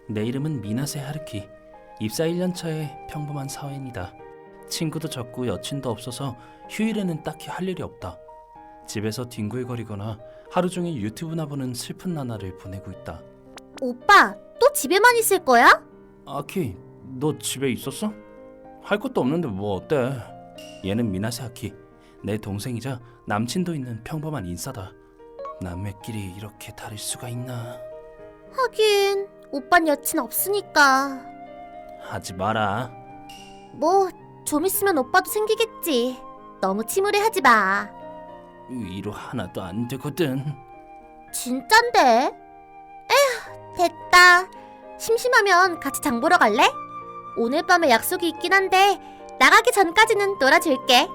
내 이름은 미나세 하루키. 입사 1년차의 평범한 사회인이다. 친구도 적고 여친도 없어서 휴일에는 딱히 할 일이 없다. 집에서 뒹굴거리거나 하루 종일 유튜브나 보는 슬픈 나날을 보내고 있다. 오빠, 또 집에만 있을 거야? 아키, 너 집에 있었어? 할 것도 없는데 뭐 어때? 얘는 미나세 아키. 내 동생이자 남친도 있는 평범한 인싸다. 남매끼리 이렇게 다를 수가 있나? 하긴 오빤 여친 없으니까. 하지 마라. 뭐 좀 있으면 오빠도 생기겠지. 너무 침울해하지 마. 위로 하나도 안 되거든. 진짠데? 에휴, 됐다. 심심하면 같이 장 보러 갈래? 오늘 밤에 약속이 있긴 한데 나가기 전까지는 놀아줄게.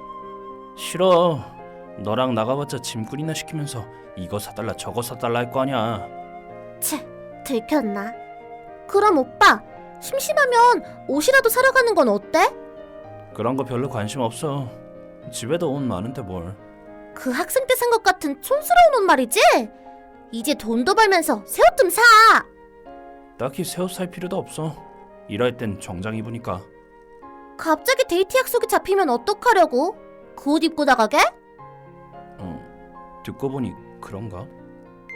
싫어. 너랑 나가봤자 짐꾼이나 시키면서 이거 사달라 저거 사달라 할 거 아니야. 치, 들켰나? 그럼 오빠, 심심하면 옷이라도 사러 가는 건 어때? 그런 거 별로 관심 없어. 집에도 옷 많은데 뭘. 그 학생 때 산 것 같은 촌스러운 옷 말이지? 이제 돈도 벌면서 새 옷 좀 사. 딱히 새 옷 살 필요도 없어. 일할 땐 정장 입으니까. 갑자기 데이트 약속이 잡히면 어떡하려고? 그 옷 입고 나가게? 듣고 보니 그런가?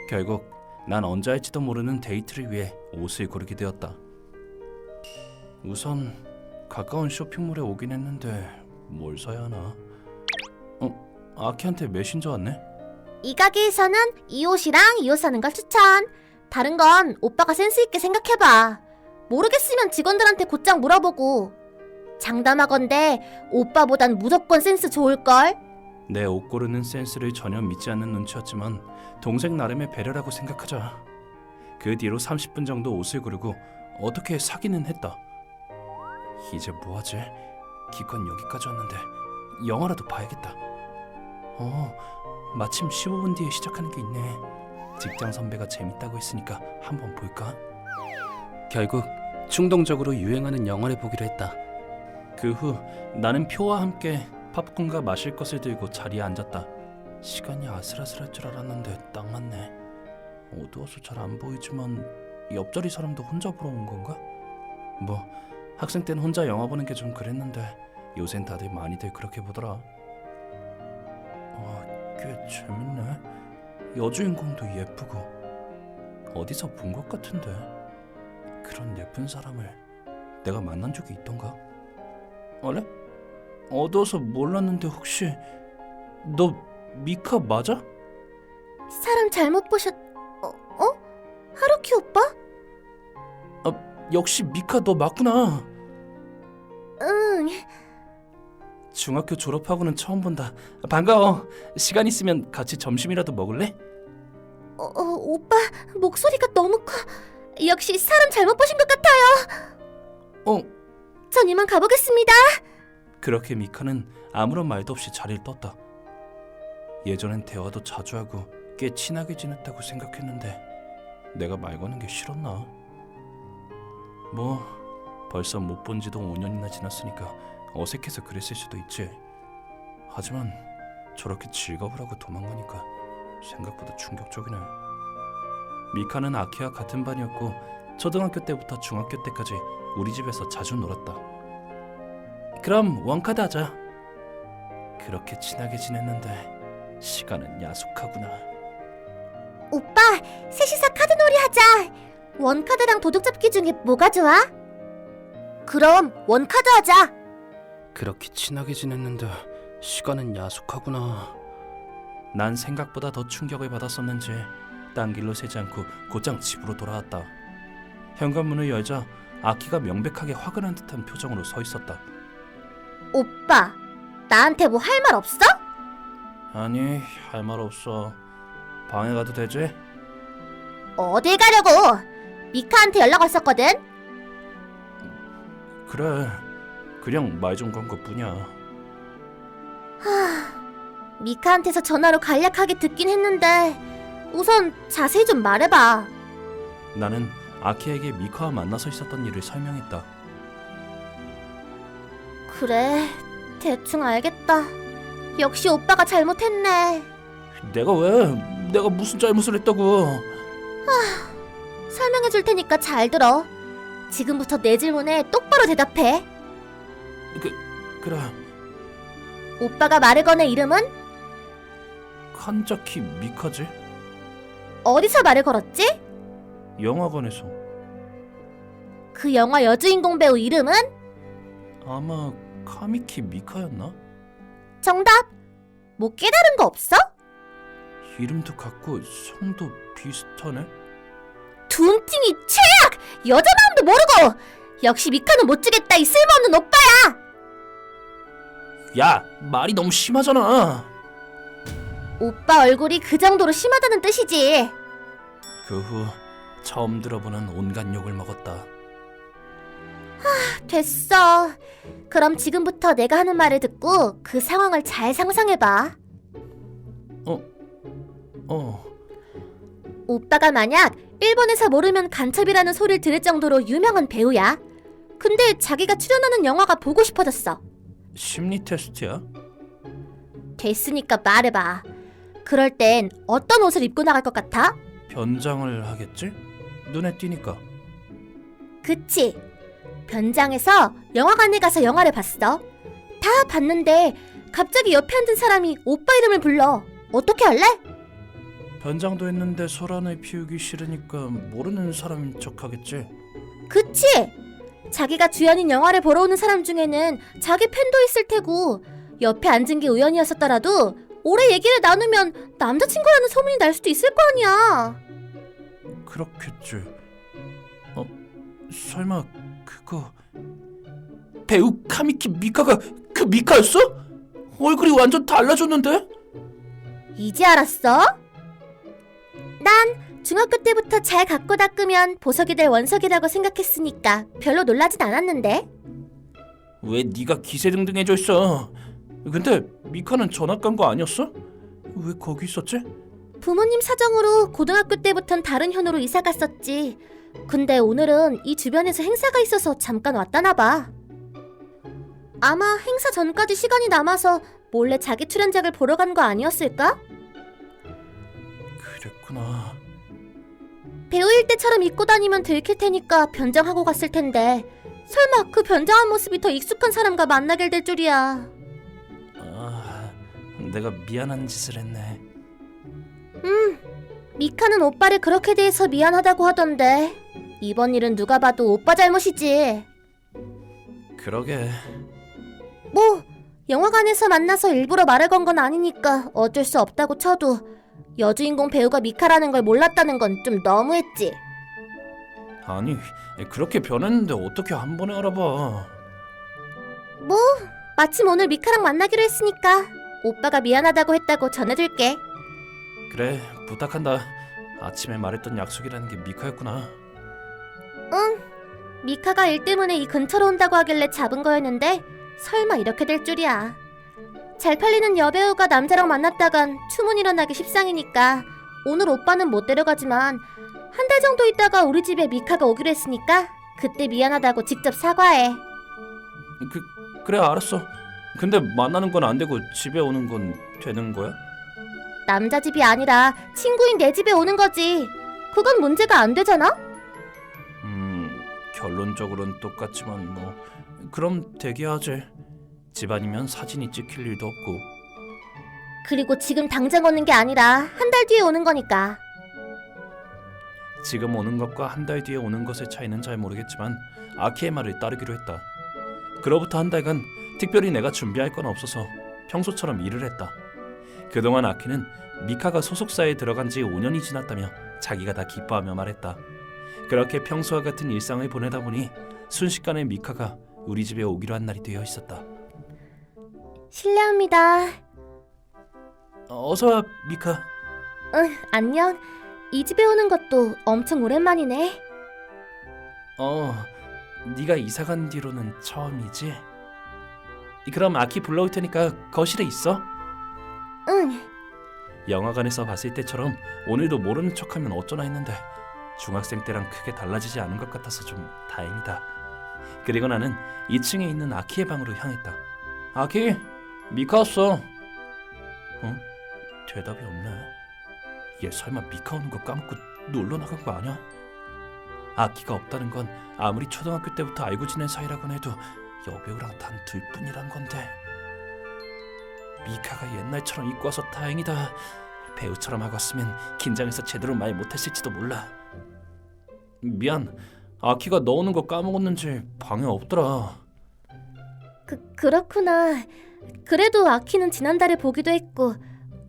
결국 난 언제 할지도 모르는 데이트를 위해 옷을 고르게 되었다. 우선 가까운 쇼핑몰에 오긴 했는데 뭘 사야 하나? 아키한테 메신저 왔네? 이 가게에서는 이 옷이랑 이 옷 사는 걸 추천. 다른 건 오빠가 센스 있게 생각해봐. 모르겠으면 직원들한테 곧장 물어보고. 장담하건대 오빠보단 무조건 센스 좋을걸? 내 옷 고르는 센스를 전혀 믿지 않는 눈치였지만 동생 나름의 배려라고 생각하자. 그 뒤로 30분 정도 옷을 고르고 어떻게 사기는 했다. 이제 뭐하지? 기껏 여기까지 왔는데 영화라도 봐야겠다. 마침 15분 뒤에 시작하는 게 있네. 직장 선배가 재밌다고 했으니까 한번 볼까? 결국 충동적으로 유행하는 영화를 보기로 했다. 그 후 나는 표와 함께 팝콘과 마실 것을 들고 자리에 앉았다. 시간이 아슬아슬할 줄 알았는데 딱 맞네. 어두워서 잘 안 보이지만 옆자리 사람도 혼자 보러 온 건가? 뭐 학생 때는 혼자 영화 보는 게 좀 그랬는데 요샌 다들 많이들 그렇게 보더라. 꽤 재밌네. 여주인공도 예쁘고 어디서 본 것 같은데 그런 예쁜 사람을 내가 만난 적이 있던가? 원래? 어두워서 몰랐는데 혹시 너 미카 맞아? 사람 잘못 보셨... 하루키 오빠? 역시 미카 너 맞구나. 응. 중학교 졸업하고는 처음 본다. 반가워. 시간 있으면 같이 점심이라도 먹을래? 오빠 목소리가 너무 커. 역시 사람 잘못 보신 것 같아요. 전 이만 가보겠습니다. 그렇게 미카는 아무런 말도 없이 자리를 떴다. 예전엔 대화도 자주 하고 꽤 친하게 지냈다고 생각했는데 내가 말 거는 게 싫었나? 뭐 벌써 못 본 지도 5년이나 지났으니까 어색해서 그랬을 수도 있지. 하지만 저렇게 즐거우라고 도망가니까 생각보다 충격적이네. 미카는 아키와 같은 반이었고 초등학교 때부터 중학교 때까지 우리 집에서 자주 놀았다. 그럼 원카드 하자. 그렇게 친하게 지냈는데 시간은 야속하구나. 오빠, 셋이서 카드놀이 하자. 원카드랑 도둑잡기 중에 뭐가 좋아? 그럼 원카드 하자. 그렇게 친하게 지냈는데 시간은 야속하구나. 난 생각보다 더 충격을 받았었는지 딴 길로 새지 않고 곧장 집으로 돌아왔다. 현관문을 열자 아키가 명백하게 화가 난 듯한 표정으로 서 있었다. 오빠, 나한테 뭐 할 말 없어? 아니, 할 말 없어. 방에 가도 되지? 어딜 가려고? 미카한테 연락 왔었거든. 그래, 그냥 말 좀 건 것뿐이야. 미카한테서 전화로 간략하게 듣긴 했는데 우선 자세히 좀 말해봐. 나는 아키에게 미카와 만나서 있었던 일을 설명했다. 그래, 대충 알겠다. 역시 오빠가 잘못했네. 내가 왜? 내가 무슨 잘못을 했다고? 설명해 줄 테니까 잘 들어. 지금부터 내 질문에 똑바로 대답해. 그래. 오빠가 말을 꺼낸 이름은? 칸자키 미카지? 어디서 말을 걸었지? 영화관에서. 그 영화 여주인공 배우 이름은? 아마 카미키 미카였나? 정답! 뭐 깨달은 거 없어? 이름도 같고 성도 비슷하네. 둔팅이 최악! 여자 마음도 모르고! 역시 미카는 못 주겠다, 이 쓸모없는 오빠야! 야, 말이 너무 심하잖아. 오빠 얼굴이 그 정도로 심하다는 뜻이지. 그 후 처음 들어보는 온갖 욕을 먹었다. 됐어. 그럼 지금부터 내가 하는 말을 듣고 그 상황을 잘 상상해봐. 오빠가 만약 일본에서 모르면 간첩이라는 소리를 들을 정도로 유명한 배우야. 근데 자기가 출연하는 영화가 보고 싶어졌어. 심리 테스트야? 됐으니까 말해봐. 그럴 땐 어떤 옷을 입고 나갈 것 같아? 변장을 하겠지? 눈에 띄니까. 그치. 변장해서 영화관에 가서 영화를 봤어. 다 봤는데 갑자기 옆에 앉은 사람이 오빠 이름을 불러. 어떻게 할래? 변장도 했는데 소란을 피우기 싫으니까 모르는 사람인 척 하겠지? 그치? 자기가 주연인 영화를 보러 오는 사람 중에는 자기 팬도 있을 테고 옆에 앉은 게 우연이었었더라도 오래 얘기를 나누면 남자친구라는 소문이 날 수도 있을 거 아니야. 그렇겠지. 설마 그거 배우 카미키 미카가 그 미카였어? 얼굴이 완전 달라졌는데? 이제 알았어? 난 중학교 때부터 잘 갖고 닦으면 보석이 될 원석이라고 생각했으니까 별로 놀라진 않았는데. 왜 네가 기세등등해져 있어? 근데 미카는 전학 간 거 아니었어? 왜 거기 있었지? 부모님 사정으로 고등학교 때부턴 다른 현으로 이사 갔었지. 근데 오늘은 이 주변에서 행사가 있어서 잠깐 왔다나 봐. 아마 행사 전까지 시간이 남아서 몰래 자기 출연작을 보러 간 거 아니었을까? 그랬구나. 배우일 때처럼 입고 다니면 들킬 테니까 변장하고 갔을 텐데 설마 그 변장한 모습이 더 익숙한 사람과 만나게 될 줄이야. 내가 미안한 짓을 했네. 미카는 오빠를 그렇게 대해서 미안하다고 하던데 이번 일은 누가 봐도 오빠 잘못이지. 그러게. 뭐 영화관에서 만나서 일부러 말을 건 건 아니니까 어쩔 수 없다고 쳐도 여주인공 배우가 미카라는 걸 몰랐다는 건 좀 너무했지. 아니, 그렇게 변했는데 어떻게 한 번에 알아봐. 뭐 마침 오늘 미카랑 만나기로 했으니까 오빠가 미안하다고 했다고 전해둘게. 그래, 부탁한다. 아침에 말했던 약속이라는 게 미카였구나. 응, 미카가 일 때문에 이 근처로 온다고 하길래 잡은 거였는데 설마 이렇게 될 줄이야. 잘 팔리는 여배우가 남자랑 만났다간 추문 일어나기 십상이니까 오늘 오빠는 못 데려가지만 한 달 정도 있다가 우리 집에 미카가 오기로 했으니까 그때 미안하다고 직접 사과해. 그래, 알았어. 근데 만나는 건 안 되고 집에 오는 건 되는 거야? 남자 집이 아니라 친구인 내 집에 오는 거지. 그건 문제가 안 되잖아? 결론적으로는 똑같지만 뭐 그럼 대기하지. 집안이면 사진이 찍힐 일도 없고. 그리고 지금 당장 오는 게 아니라 한 달 뒤에 오는 거니까. 지금 오는 것과 한 달 뒤에 오는 것의 차이는 잘 모르겠지만 아키의 말을 따르기로 했다. 그로부터 한 달간 특별히 내가 준비할 건 없어서 평소처럼 일을 했다. 그동안 아키는 미카가 소속사에 들어간 지 5년이 지났다며 자기가 다 기뻐하며 말했다. 그렇게 평소와 같은 일상을 보내다 보니 순식간에 미카가 우리 집에 오기로 한 날이 되어 있었다. 실례합니다. 어서 와, 미카. 안녕. 이 집에 오는 것도 엄청 오랜만이네. 네가 이사간 뒤로는 처음이지? 그럼 아키 불러올 테니까 거실에 있어. 응. 영화관에서 봤을 때처럼 오늘도 모르는 척하면 어쩌나 했는데 중학생 때랑 크게 달라지지 않은 것 같아서 좀 다행이다. 그리고 나는 2층에 있는 아키의 방으로 향했다. 아키, 미카 왔어. 대답이 없네. 얘 설마 미카 오는 거 까먹고 놀러 나간 거 아니야? 아키가 없다는 건 아무리 초등학교 때부터 알고 지낸 사이라곤 해도 여배우랑 단 둘뿐이란 건데. 미카가 옛날처럼 입고 와서 다행이다. 배우처럼 하고 왔으면 긴장해서 제대로 말 못했을지도 몰라. 미안, 아키가 너 오는 거 까먹었는지 방에 없더라. 그렇구나. 그래도 아키는 지난달에 보기도 했고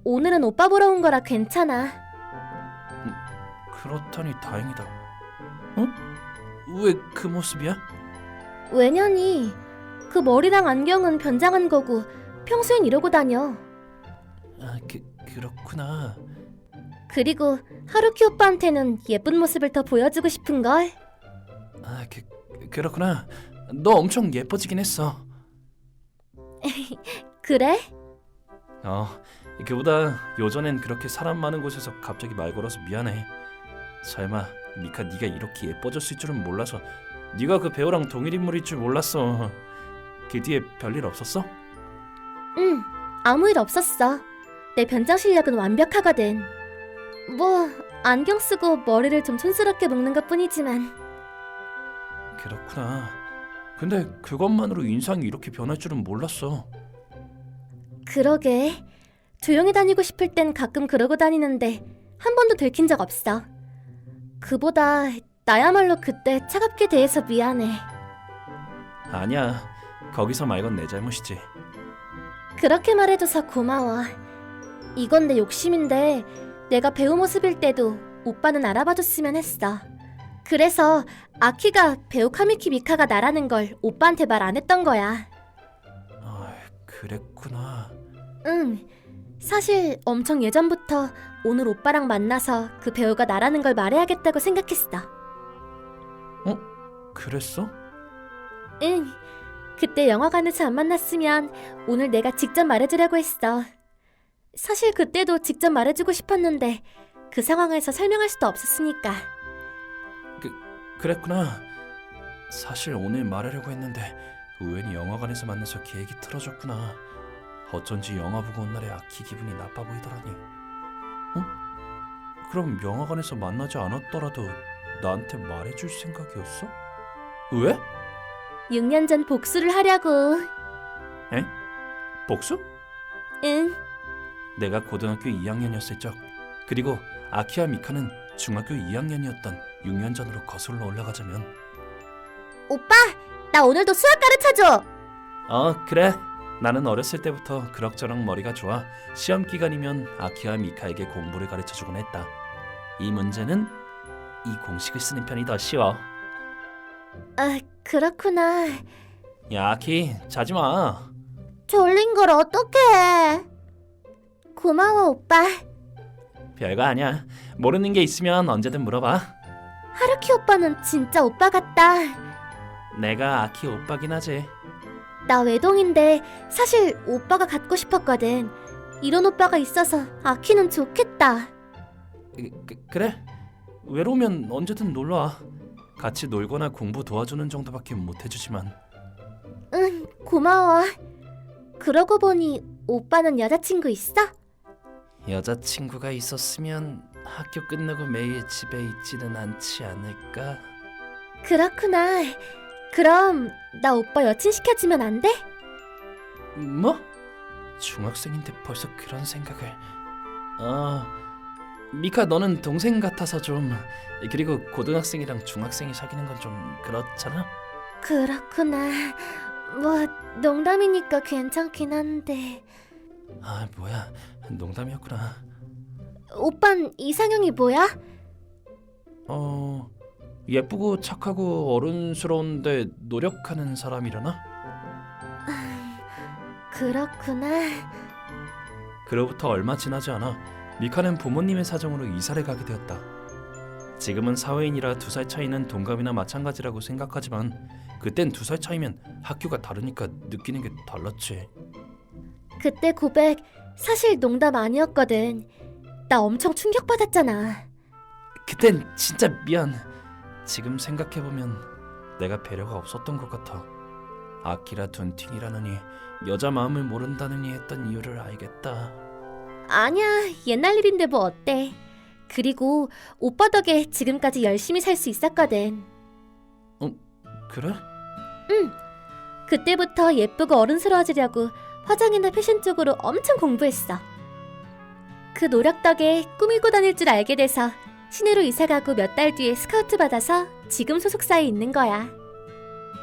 오늘은 오빠 보러 온 거라 괜찮아. 그렇다니 다행이다. 어? 왜 그 모습이야? 왜냐니 그 머리랑 안경은 변장한 거고 평소엔 이러고 다녀. 그렇구나. 그리고 하루키 오빠한테는 예쁜 모습을 더 보여주고 싶은걸. 그렇구나. 너 엄청 예뻐지긴 했어. 그래? 그보다 요전엔 그렇게 사람 많은 곳에서 갑자기 말 걸어서 미안해. 설마 미카 네가 이렇게 예뻐졌을 줄은 몰라서. 네가 그 배우랑 동일 인물일 줄 몰랐어. 그 뒤에 별일 없었어? 응, 아무 일 없었어. 내 변장 실력은 완벽하거든. 뭐 안경 쓰고 머리를 좀 촌스럽게 묶는 것뿐이지만. 그렇구나. 근데 그것만으로 인상이 이렇게 변할 줄은 몰랐어. 그러게. 조용히 다니고 싶을 땐 가끔 그러고 다니는데 한 번도 들킨 적 없어. 그보다 나야말로 그때 차갑게 대해서 미안해. 아니야. 거기서 말건 내 잘못이지. 그렇게 말해줘서 고마워. 이건 내 욕심인데 내가 배우 모습일 때도 오빠는 알아봐줬으면 했어. 그래서 아키가 배우 카미키 미카가 나라는 걸 오빠한테 말 안 했던 거야. 그랬구나. 응. 사실 엄청 예전부터 오늘 오빠랑 만나서 그 배우가 나라는 걸 말해야겠다고 생각했어. 그랬어? 응. 그때 영화관에서 안 만났으면 오늘 내가 직접 말해주려고 했어. 사실 그때도 직접 말해주고 싶었는데 그 상황에서 설명할 수도 없었으니까. 그랬구나. 사실 오늘 말하려고 했는데 우연히 영화관에서 만나서 계획이 틀어졌구나. 어쩐지 영화 보고 온 날에 아키 기분이 나빠 보이더라니. 그럼 영화관에서 만나지 않았더라도 나한테 말해줄 생각이었어? 왜? 6년 전 복수를 하려고. 에? 복수? 응. 내가 고등학교 2학년이었을 적, 그리고 아키와 미카는 중학교 2학년이었던 6년 전으로 거슬러 올라가자면. 오빠, 나 오늘도 수학 가르쳐줘. 그래. 나는 어렸을 때부터 그럭저럭 머리가 좋아 시험 기간이면 아키와 미카에게 공부를 가르쳐주곤 했다. 이 문제는 이 공식을 쓰는 편이 더 쉬워. 그렇구나. 야, 아키, 자지마. 졸린 걸 어떡해. 고마워, 오빠. 별거 아니야. 모르는 게 있으면 언제든 물어봐. 하루키 오빠는 진짜 오빠 같다. 내가 아키 오빠긴 하지. 나 외동인데 사실 오빠가 갖고 싶었거든. 이런 오빠가 있어서 아키는 좋겠다. 그래? 외로우면 언제든 놀러와. 같이 놀거나 공부 도와주는 정도밖에 못해주지만. 응, 고마워. 그러고 보니 오빠는 여자친구 있어? 여자친구가 있었으면 학교 끝나고 매일 집에 있지는 않지 않을까? 그렇구나. 그럼 나 오빠 여친 시켜주면 안 돼? 뭐? 중학생인데 벌써 그런 생각을. 미카, 너는 동생 같아서 좀. 그리고 고등학생이랑 중학생이 사귀는 건 좀 그렇잖아? 그렇구나. 뭐 농담이니까 괜찮긴 한데. 뭐야, 농담이었구나. 오빤 이상형이 뭐야? 예쁘고 착하고 어른스러운데 노력하는 사람이려나? 그렇구나. 그로부터 얼마 지나지 않아 미카는 부모님의 사정으로 이사를 가게 되었다. 지금은 사회인이라 2살 차이는 동갑이나 마찬가지라고 생각하지만 그땐 2살 차이면 학교가 다르니까 느끼는 게 달랐지. 그때 고백 사실 농담 아니었거든. 나 엄청 충격받았잖아. 그땐 진짜 미안. 지금 생각해보면 내가 배려가 없었던 것 같아. 아키라 둔팅이라느니 여자 마음을 모른다느니 했던 이유를 알겠다. 아니야, 옛날 일인데 뭐 어때. 그리고 오빠 덕에 지금까지 열심히 살 수 있었거든. 그래? 응. 그때부터 예쁘고 어른스러워지려고 화장이나 패션 쪽으로 엄청 공부했어. 그 노력 덕에 꾸미고 다닐 줄 알게 돼서 시내로 이사가고 몇 달 뒤에 스카우트 받아서 지금 소속사에 있는 거야.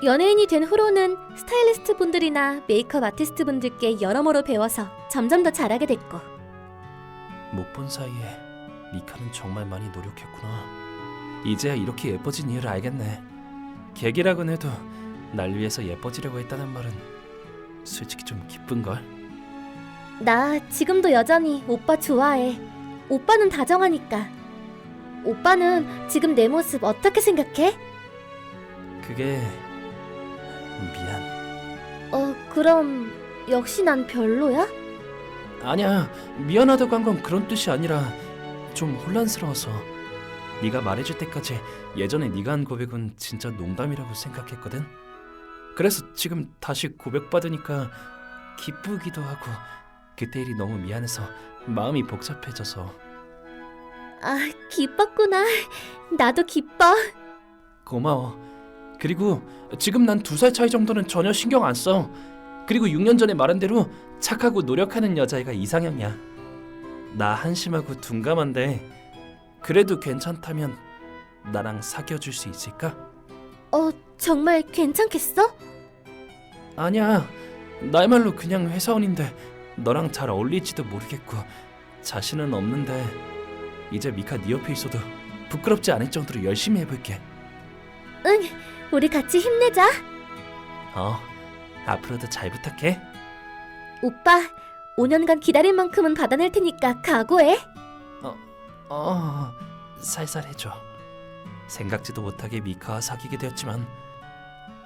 연예인이 된 후로는 스타일리스트 분들이나 메이크업 아티스트 분들께 여러모로 배워서 점점 더 잘하게 됐고. 못 본 사이에 미카는 정말 많이 노력했구나. 이제야 이렇게 예뻐진 이유를 알겠네. 계기라곤 해도 날 위해서 예뻐지려고 했다는 말은 솔직히 좀 기쁜걸. 나 지금도 여전히 오빠 좋아해. 오빠는 다정하니까. 오빠는 지금 내 모습 어떻게 생각해? 그게 미안. 그럼 역시 난 별로야? 아니야, 미안하다고 한 건 그런 뜻이 아니라 좀 혼란스러워서. 네가 말해줄 때까지 예전에 네가 한 고백은 진짜 농담이라고 생각했거든. 그래서 지금 다시 고백받으니까 기쁘기도 하고 그때 일이 너무 미안해서 마음이 복잡해져서. 아, 기뻤구나. 나도 기뻐. 고마워. 그리고 지금 난 2살 차이 정도는 전혀 신경 안 써. 그리고 6년 전에 말한 대로 착하고 노력하는 여자애가 이상형이야. 나 한심하고 둔감한데 그래도 괜찮다면 나랑 사귀어줄 수 있을까? 정말 괜찮겠어? 아니야, 나야말로 그냥 회사원인데 너랑 잘 어울릴지도 모르겠고 자신은 없는데 이제 미카 네 옆에 있어도 부끄럽지 않을 정도로 열심히 해볼게. 응, 우리 같이 힘내자. 앞으로도 잘 부탁해. 오빠, 5년간 기다린 만큼은 받아낼 테니까 각오해. 살살 해줘. 생각지도 못하게 미카와 사귀게 되었지만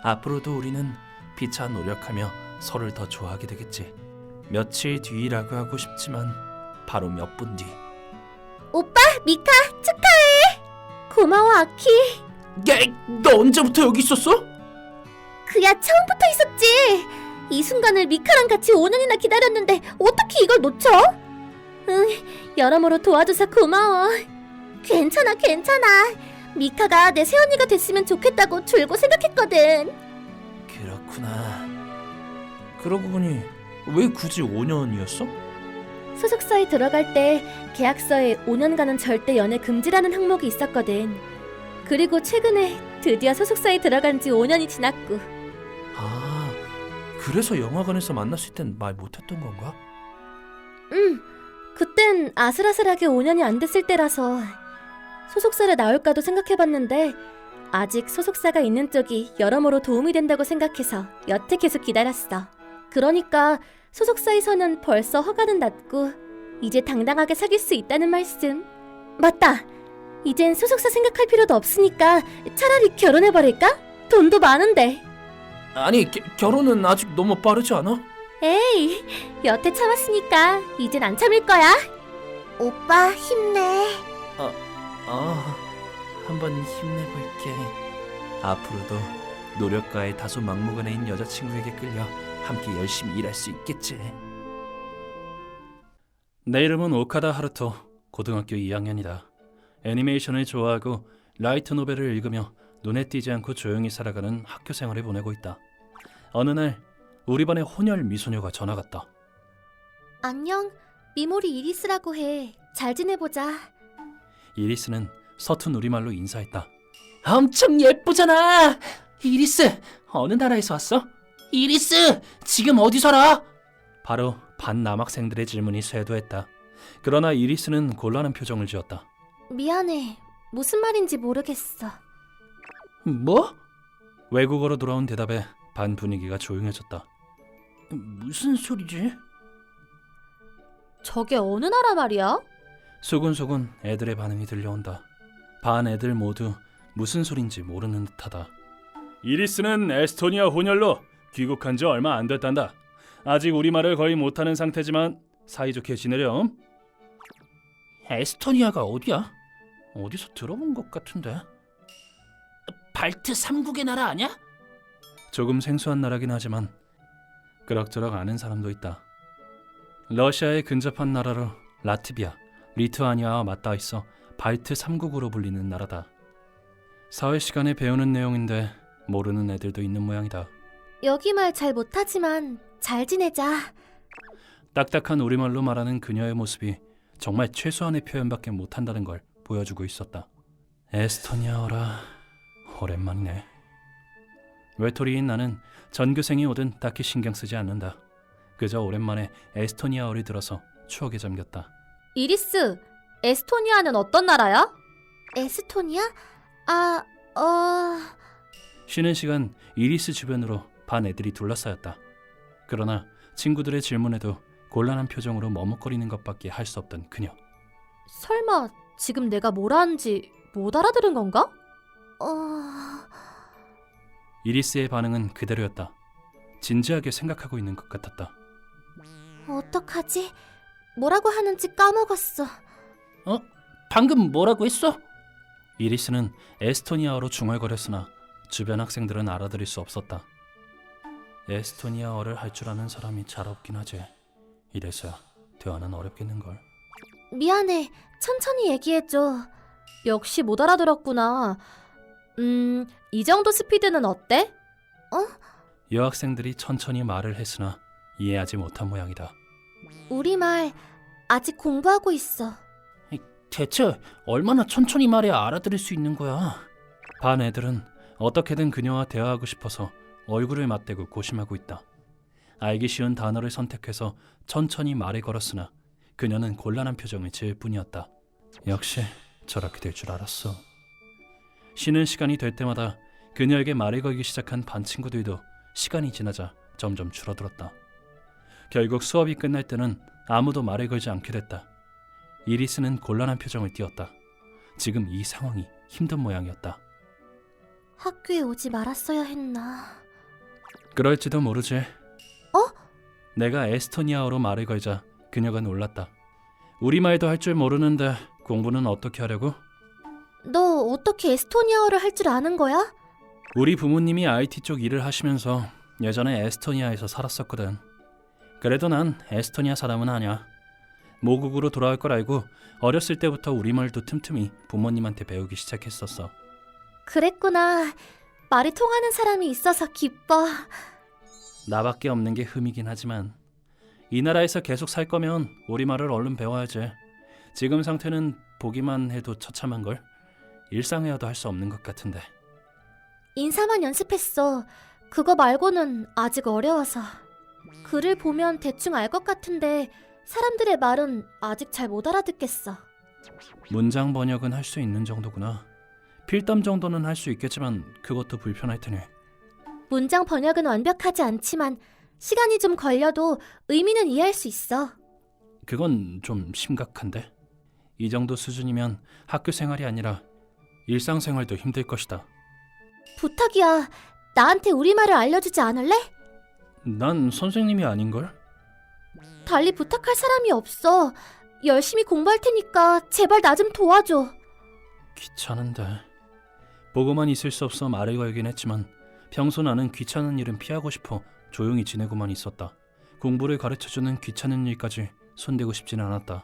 앞으로도 우리는 피차 노력하며 서로를 더 좋아하게 되겠지. 며칠 뒤라고 하고 싶지만 바로 몇 분 뒤. 오빠, 미카 축하해. 고마워, 아키. 너 언제부터 여기 있었어? 그야 처음부터 있었지. 이 순간을 미카랑 같이 5년이나 기다렸는데 어떻게 이걸 놓쳐? 응, 여러모로 도와줘서 고마워. 괜찮아. 미카가 내 새언니가 됐으면 좋겠다고 줄곧 생각했거든. 그렇구나. 그러고 보니 왜 굳이 5년이었어? 소속사에 들어갈 때 계약서에 5년간은 절대 연애 금지라는 항목이 있었거든. 그리고 최근에 드디어 소속사에 들어간 지 5년이 지났고. 그래서 영화관에서 만났을 땐 말 못했던 건가? 응, 그땐 아슬아슬하게 5년이 안 됐을 때라서 소속사를 나올까도 생각해봤는데 아직 소속사가 있는 쪽이 여러모로 도움이 된다고 생각해서 여태 계속 기다렸어. 그러니까 소속사에서는 벌써 허가는 났고 이제 당당하게 사귈 수 있다는 말씀. 맞다! 이젠 소속사 생각할 필요도 없으니까 차라리 결혼해버릴까? 돈도 많은데. 아니, 결혼은 아직 너무 빠르지 않아? 에이, 여태 참았으니까 이젠 안 참을 거야. 오빠 힘내. 한번 힘내볼게. 앞으로도 노력가에 다소 막무가내인 여자친구에게 끌려 함께 열심히 일할 수 있겠지. 내 이름은 오카다 하루토. 고등학교 2학년이다. 애니메이션을 좋아하고 라이트 노벨을 읽으며 눈에 띄지 않고 조용히 살아가는 학교 생활을 보내고 있다. 어느 날 우리 반에 혼혈 미소녀가 전화 갔다. 안녕, 미모리 이리스라고 해. 잘 지내보자. 이리스는 서툰 우리말로 인사했다. 엄청 예쁘잖아. 이리스, 어느 나라에서 왔어? 이리스, 지금 어디 살아? 바로 반 남학생들의 질문이 쇄도했다. 그러나 이리스는 곤란한 표정을 지었다. 미안해. 무슨 말인지 모르겠어. 뭐? 외국어로 돌아온 대답에 반 분위기가 조용해졌다. 무슨 소리지? 저게 어느 나라 말이야? 소근소근 애들의 반응이 들려온다. 반 애들 모두 무슨 소린지 모르는 듯하다. 이리스는 에스토니아 혼혈로 귀국한 지 얼마 안 됐단다. 아직 우리말을 거의 못하는 상태지만 사이좋게 지내렴. 에스토니아가 어디야? 어디서 들어본 것 같은데. 발트 3국의 나라 아니야? 조금 생소한 나라긴 하지만 그럭저럭 아는 사람도 있다. 러시아에 근접한 나라로 라트비아, 리투아니아와 맞닿아 있어 바이트 3국으로 불리는 나라다. 사회 시간에 배우는 내용인데 모르는 애들도 있는 모양이다. 여기 말 잘 못하지만 잘 지내자. 딱딱한 우리말로 말하는 그녀의 모습이 정말 최소한의 표현밖에 못한다는 걸 보여주고 있었다. 에스토니아어라. 오랜만이네. 외톨이인 나는 전교생이 오든 딱히 신경 쓰지 않는다. 그저 오랜만에 에스토니아어를 들어서 추억에 잠겼다. 이리스, 에스토니아는 어떤 나라야? 에스토니아? 쉬는 시간 이리스 주변으로 반 애들이 둘러싸였다. 그러나 친구들의 질문에도 곤란한 표정으로 머뭇거리는 것밖에 할 수 없던 그녀. 설마 지금 내가 뭐라 하는지 못 알아들은 건가? 이리스의 반응은 그대로였다. 진지하게 생각하고 있는 것 같았다. 어떡하지? 뭐라고 하는지 까먹었어. 방금 뭐라고 했어? 이리스는 에스토니아어로 중얼거렸으나 주변 학생들은 알아들을 수 없었다. 에스토니아어를 할 줄 아는 사람이 잘 없긴 하지. 이래서야 대화는 어렵겠는걸. 미안해. 천천히 얘기해줘. 역시 못 알아들었구나. 이 정도 스피드는 어때? 여학생들이 천천히 말을 했으나 이해하지 못한 모양이다. 우리말 아직 공부하고 있어. 대체 얼마나 천천히 말해야 알아들을 수 있는 거야? 반 애들은 어떻게든 그녀와 대화하고 싶어서 얼굴을 맞대고 고심하고 있다. 알기 쉬운 단어를 선택해서 천천히 말을 걸었으나 그녀는 곤란한 표정을 지을 뿐이었다. 역시 저렇게 될 줄 알았어. 쉬는 시간이 될 때마다 그녀에게 말을 걸기 시작한 반 친구들도 시간이 지나자 점점 줄어들었다. 결국 수업이 끝날 때는 아무도 말을 걸지 않게 됐다. 이리스는 곤란한 표정을 띄었다. 지금 이 상황이 힘든 모양이었다. 학교에 오지 말았어야 했나. 그럴지도 모르지. 내가 에스토니아어로 말을 걸자 그녀가 놀랐다. 우리말도 할 줄 모르는데 공부는 어떻게 하려고? 너 어떻게 에스토니아어를 할 줄 아는 거야? 우리 부모님이 IT 쪽 일을 하시면서 예전에 에스토니아에서 살았었거든. 그래도 난 에스토니아 사람은 아니야. 모국으로 돌아올 걸 알고 어렸을 때부터 우리말도 틈틈이 부모님한테 배우기 시작했었어. 그랬구나. 말이 통하는 사람이 있어서 기뻐. 나밖에 없는 게 흠이긴 하지만 이 나라에서 계속 살 거면 우리말을 얼른 배워야지. 지금 상태는 보기만 해도 처참한걸. 일상회화도 할 수 없는 것 같은데. 인사만 연습했어. 그거 말고는 아직 어려워서. 글을 보면 대충 알 것 같은데 사람들의 말은 아직 잘 못 알아듣겠어. 문장 번역은 할 수 있는 정도구나. 필담 정도는 할 수 있겠지만 그것도 불편할 테니. 문장 번역은 완벽하지 않지만 시간이 좀 걸려도 의미는 이해할 수 있어. 그건 좀 심각한데? 이 정도 수준이면 학교 생활이 아니라 일상생활도 힘들 것이다. 부탁이야. 나한테 우리말을 알려주지 않을래? 난 선생님이 아닌걸? 달리 부탁할 사람이 없어. 열심히 공부할 테니까 제발 나 좀 도와줘. 귀찮은데. 보고만 있을 수 없어 말을 걸긴 했지만 평소 나는 귀찮은 일은 피하고 싶어 조용히 지내고만 있었다. 공부를 가르쳐주는 귀찮은 일까지 손대고 싶진 않았다.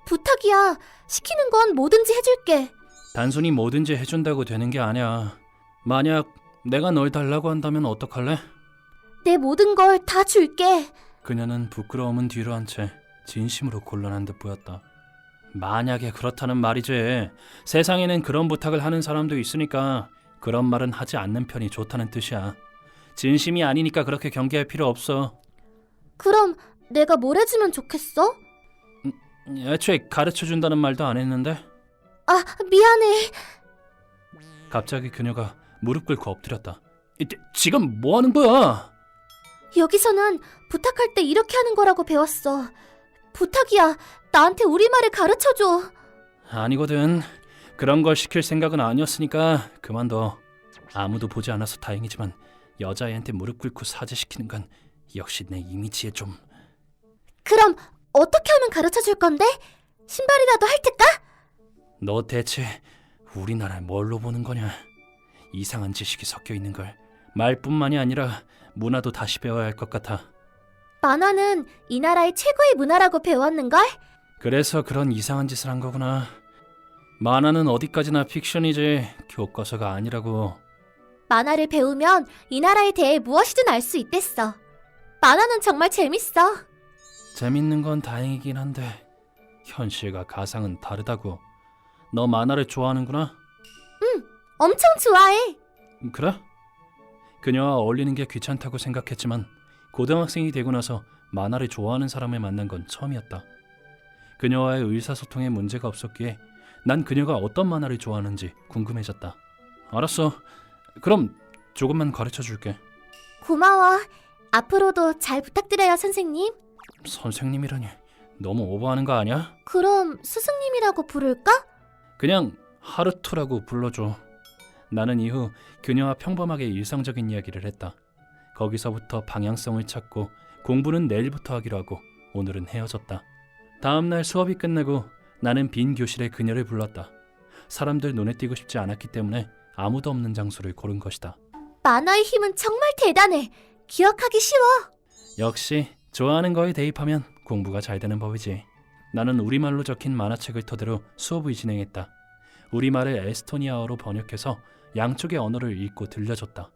부탁이야. 시키는 건 뭐든지 해줄게. 단순히 뭐든지 해준다고 되는 게 아니야. 만약 내가 널 달라고 한다면 어떡할래? 내 모든 걸 다 줄게. 그녀는 부끄러움은 뒤로 한 채 진심으로 곤란한 듯 보였다. 만약에 그렇다는 말이지. 세상에는 그런 부탁을 하는 사람도 있으니까 그런 말은 하지 않는 편이 좋다는 뜻이야. 진심이 아니니까 그렇게 경계할 필요 없어. 그럼 내가 뭘 해주면 좋겠어? 애초에 가르쳐준다는 말도 안 했는데. 미안해. 갑자기 그녀가 무릎 꿇고 엎드렸다. 지금 뭐 하는 거야? 여기서는 부탁할 때 이렇게 하는 거라고 배웠어. 부탁이야. 나한테 우리말을 가르쳐줘. 아니거든. 그런 걸 시킬 생각은 아니었으니까 그만둬. 아무도 보지 않아서 다행이지만 여자애한테 무릎 꿇고 사죄시키는 건 역시 내 이미지에 좀... 그럼 어떻게 하면 가르쳐줄 건데? 신발이라도 할 테까? 너 대체 우리나라 뭘로 보는 거냐? 이상한 지식이 섞여 있는 걸 말뿐만이 아니라 문화도 다시 배워야 할 것 같아. 만화는 이 나라의 최고의 문화라고 배웠는걸? 그래서 그런 이상한 짓을 한 거구나. 만화는 어디까지나 픽션이지 교과서가 아니라고. 만화를 배우면 이 나라에 대해 무엇이든 알 수 있댔어. 만화는 정말 재밌어. 재밌는 건 다행이긴 한데 현실과 가상은 다르다고. 너 만화를 좋아하는구나? 엄청 좋아해. 그래? 그녀와 어울리는 게 귀찮다고 생각했지만 고등학생이 되고 나서 만화를 좋아하는 사람을 만난 건 처음이었다. 그녀와의 의사소통에 문제가 없었기에 난 그녀가 어떤 만화를 좋아하는지 궁금해졌다. 알았어. 그럼 조금만 가르쳐줄게. 고마워. 앞으로도 잘 부탁드려요, 선생님. 선생님이라니 너무 오버하는 거 아니야? 그럼 스승님이라고 부를까? 그냥 하루토라고 불러줘. 나는 이후 그녀와 평범하게 일상적인 이야기를 했다. 거기서부터 방향성을 찾고 공부는 내일부터 하기로 하고 오늘은 헤어졌다. 다음날 수업이 끝나고 나는 빈 교실에 그녀를 불렀다. 사람들 눈에 띄고 싶지 않았기 때문에 아무도 없는 장소를 고른 것이다. 만화의 힘은 정말 대단해. 기억하기 쉬워. 역시 좋아하는 거에 대입하면 공부가 잘 되는 법이지. 나는 우리말로 적힌 만화책을 토대로 수업을 진행했다. 우리말을 에스토니아어로 번역해서 양쪽의 언어를 읽고 들려줬다.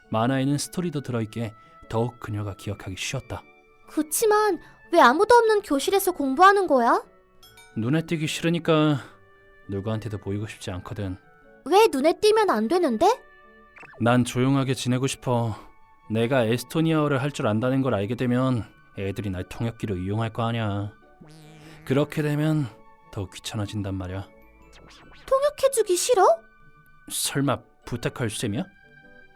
만화에는 스토리도 들어있기에 더욱 그녀가 기억하기 쉬웠다. 그치만 왜 아무도 없는 교실에서 공부하는 거야? 눈에 띄기 싫으니까. 누구한테도 보이고 싶지 않거든. 왜 눈에 띄면 안 되는데? 난 조용하게 지내고 싶어. 내가 에스토니아어를 할 줄 안다는 걸 알게 되면 애들이 날 통역기로 이용할 거 아니야. 그렇게 되면 더 귀찮아진단 말이야. 통역해주기 싫어? 설마 부탁할 셈이야?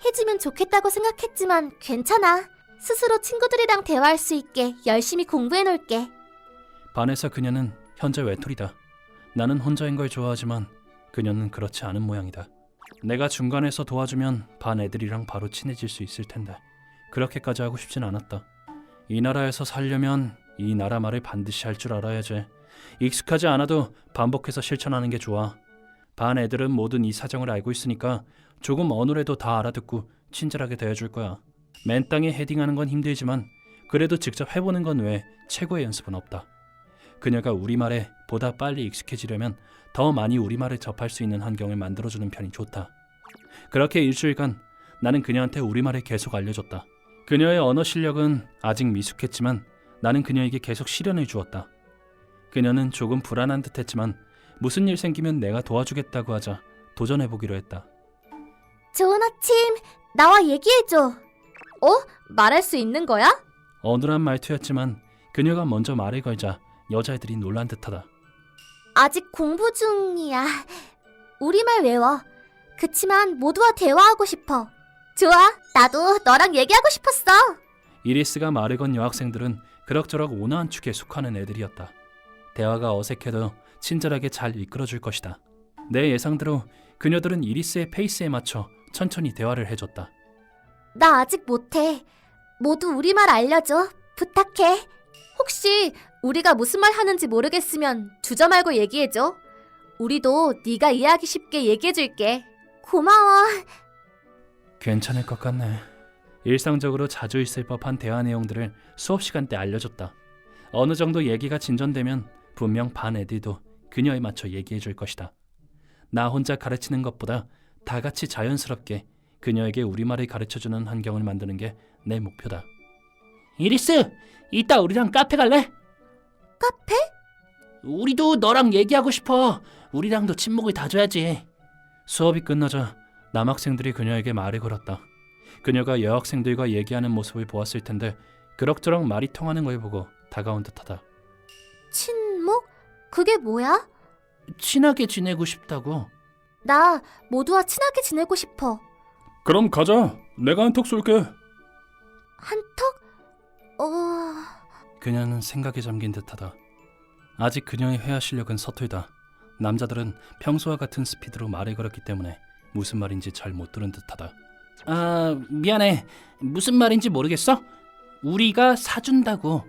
해주면 좋겠다고 생각했지만 괜찮아. 스스로 친구들이랑 대화할 수 있게 열심히 공부해놓을게. 반에서 그녀는 현재 외톨이다. 나는 혼자인 걸 좋아하지만 그녀는 그렇지 않은 모양이다. 내가 중간에서 도와주면 반 애들이랑 바로 친해질 수 있을 텐데 그렇게까지 하고 싶진 않았다. 이 나라에서 살려면 이 나라 말을 반드시 할 줄 알아야지. 익숙하지 않아도 반복해서 실천하는 게 좋아. 반 애들은 모든 이 사정을 알고 있으니까 조금 어느래도 다 알아듣고 친절하게 대해줄 거야. 맨땅에 헤딩하는 건 힘들지만 그래도 직접 해보는 건 외에 최고의 연습은 없다. 그녀가 우리말에 보다 빨리 익숙해지려면 더 많이 우리말을 접할 수 있는 환경을 만들어주는 편이 좋다. 그렇게 일주일간 나는 그녀한테 우리말을 계속 알려줬다. 그녀의 언어 실력은 아직 미숙했지만 나는 그녀에게 계속 시련을 주었다. 그녀는 조금 불안한 듯했지만 무슨 일 생기면 내가 도와주겠다고 하자 도전해보기로 했다. 좋은 아침. 나와 얘기해줘. 말할 수 있는 거야? 어눌한 말투였지만 그녀가 먼저 말을 걸자 여자애들이 놀란 듯하다. 아직 공부 중이야. 우리말 외워. 그치만 모두와 대화하고 싶어. 좋아. 나도 너랑 얘기하고 싶었어. 이리스가 말을 건 여학생들은 그럭저럭 온화한 축에 속하는 애들이었다. 대화가 어색해도 친절하게 잘 이끌어줄 것이다. 내 예상대로 그녀들은 이리스의 페이스에 맞춰 천천히 대화를 해줬다. 나 아직 못해. 모두 우리말 알려줘. 부탁해. 혹시 우리가 무슨 말 하는지 모르겠으면 주저 말고 얘기해줘. 우리도 네가 이해하기 쉽게 얘기해줄게. 고마워. 괜찮을 것 같네. 일상적으로 자주 있을 법한 대화 내용들을 수업 시간 때 알려줬다. 어느 정도 얘기가 진전되면 분명 반 애들도 그녀에 맞춰 얘기해줄 것이다. 나 혼자 가르치는 것보다 다 같이 자연스럽게 그녀에게 우리말을 가르쳐주는 환경을 만드는 게 내 목표다. 이리스, 이따 우리랑 카페 갈래? 카페? 우리도 너랑 얘기하고 싶어. 우리랑도 친목을 다져야지. 수업이 끝나자 남학생들이 그녀에게 말을 걸었다. 그녀가 여학생들과 얘기하는 모습을 보았을 텐데 그럭저럭 말이 통하는 걸 보고 다가온 듯하다. 친목? 그게 뭐야? 친하게 지내고 싶다고. 나 모두와 친하게 지내고 싶어. 그럼 가자. 내가 한턱 쏠게. 한턱? 그녀는 생각에 잠긴 듯하다. 아직 그녀의 회화 실력은 서툴다. 남자들은 평소와 같은 스피드로 말을 걸었기 때문에 무슨 말인지 잘 못 들은 듯하다. 미안해. 무슨 말인지 모르겠어? 우리가 사준다고.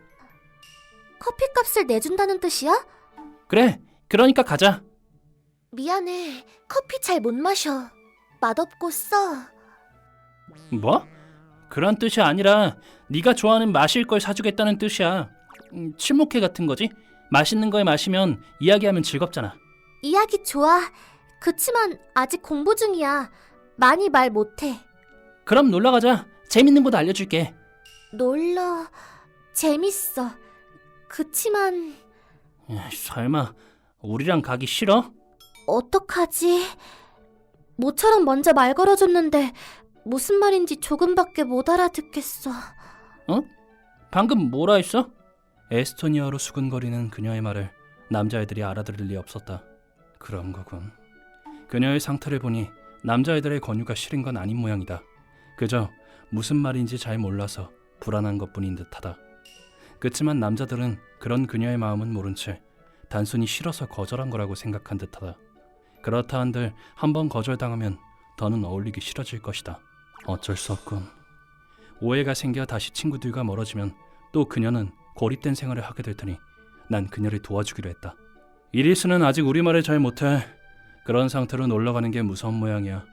커피값을 내준다는 뜻이야? 그래, 그러니까 가자. 미안해. 커피 잘 못 마셔. 맛없고 써. 뭐? 그런 뜻이 아니라 네가 좋아하는 마실 걸 사주겠다는 뜻이야. 친목회 같은 거지? 맛있는 걸 마시면 이야기하면 즐겁잖아. 이야기 좋아. 그치만 아직 공부 중이야. 많이 말 못해. 그럼 놀러 가자. 재밌는 곳 알려줄게. 놀러... 재밌어. 그치만... 설마 우리랑 가기 싫어? 어떡하지? 모처럼 먼저 말 걸어줬는데 무슨 말인지 조금밖에 못 알아듣겠어. 방금 뭐라 했어? 에스토니아어로 수근거리는 그녀의 말을 남자애들이 알아들을 리 없었다. 그런 거군. 그녀의 상태를 보니 남자애들의 권유가 싫은 건 아닌 모양이다. 그저 무슨 말인지 잘 몰라서 불안한 것뿐인 듯하다. 그치만 남자들은 그런 그녀의 마음은 모른 채 단순히 싫어서 거절한 거라고 생각한 듯하다. 그렇다 한들 한번 거절당하면 더는 어울리기 싫어질 것이다. 어쩔 수 없군. 오해가 생겨 다시 친구들과 멀어지면 또 그녀는 고립된 생활을 하게 될 테니 난 그녀를 도와주기로 했다. 이리스는 아직 우리말을 잘 못해. 그런 상태로 놀러가는 게 무서운 모양이야.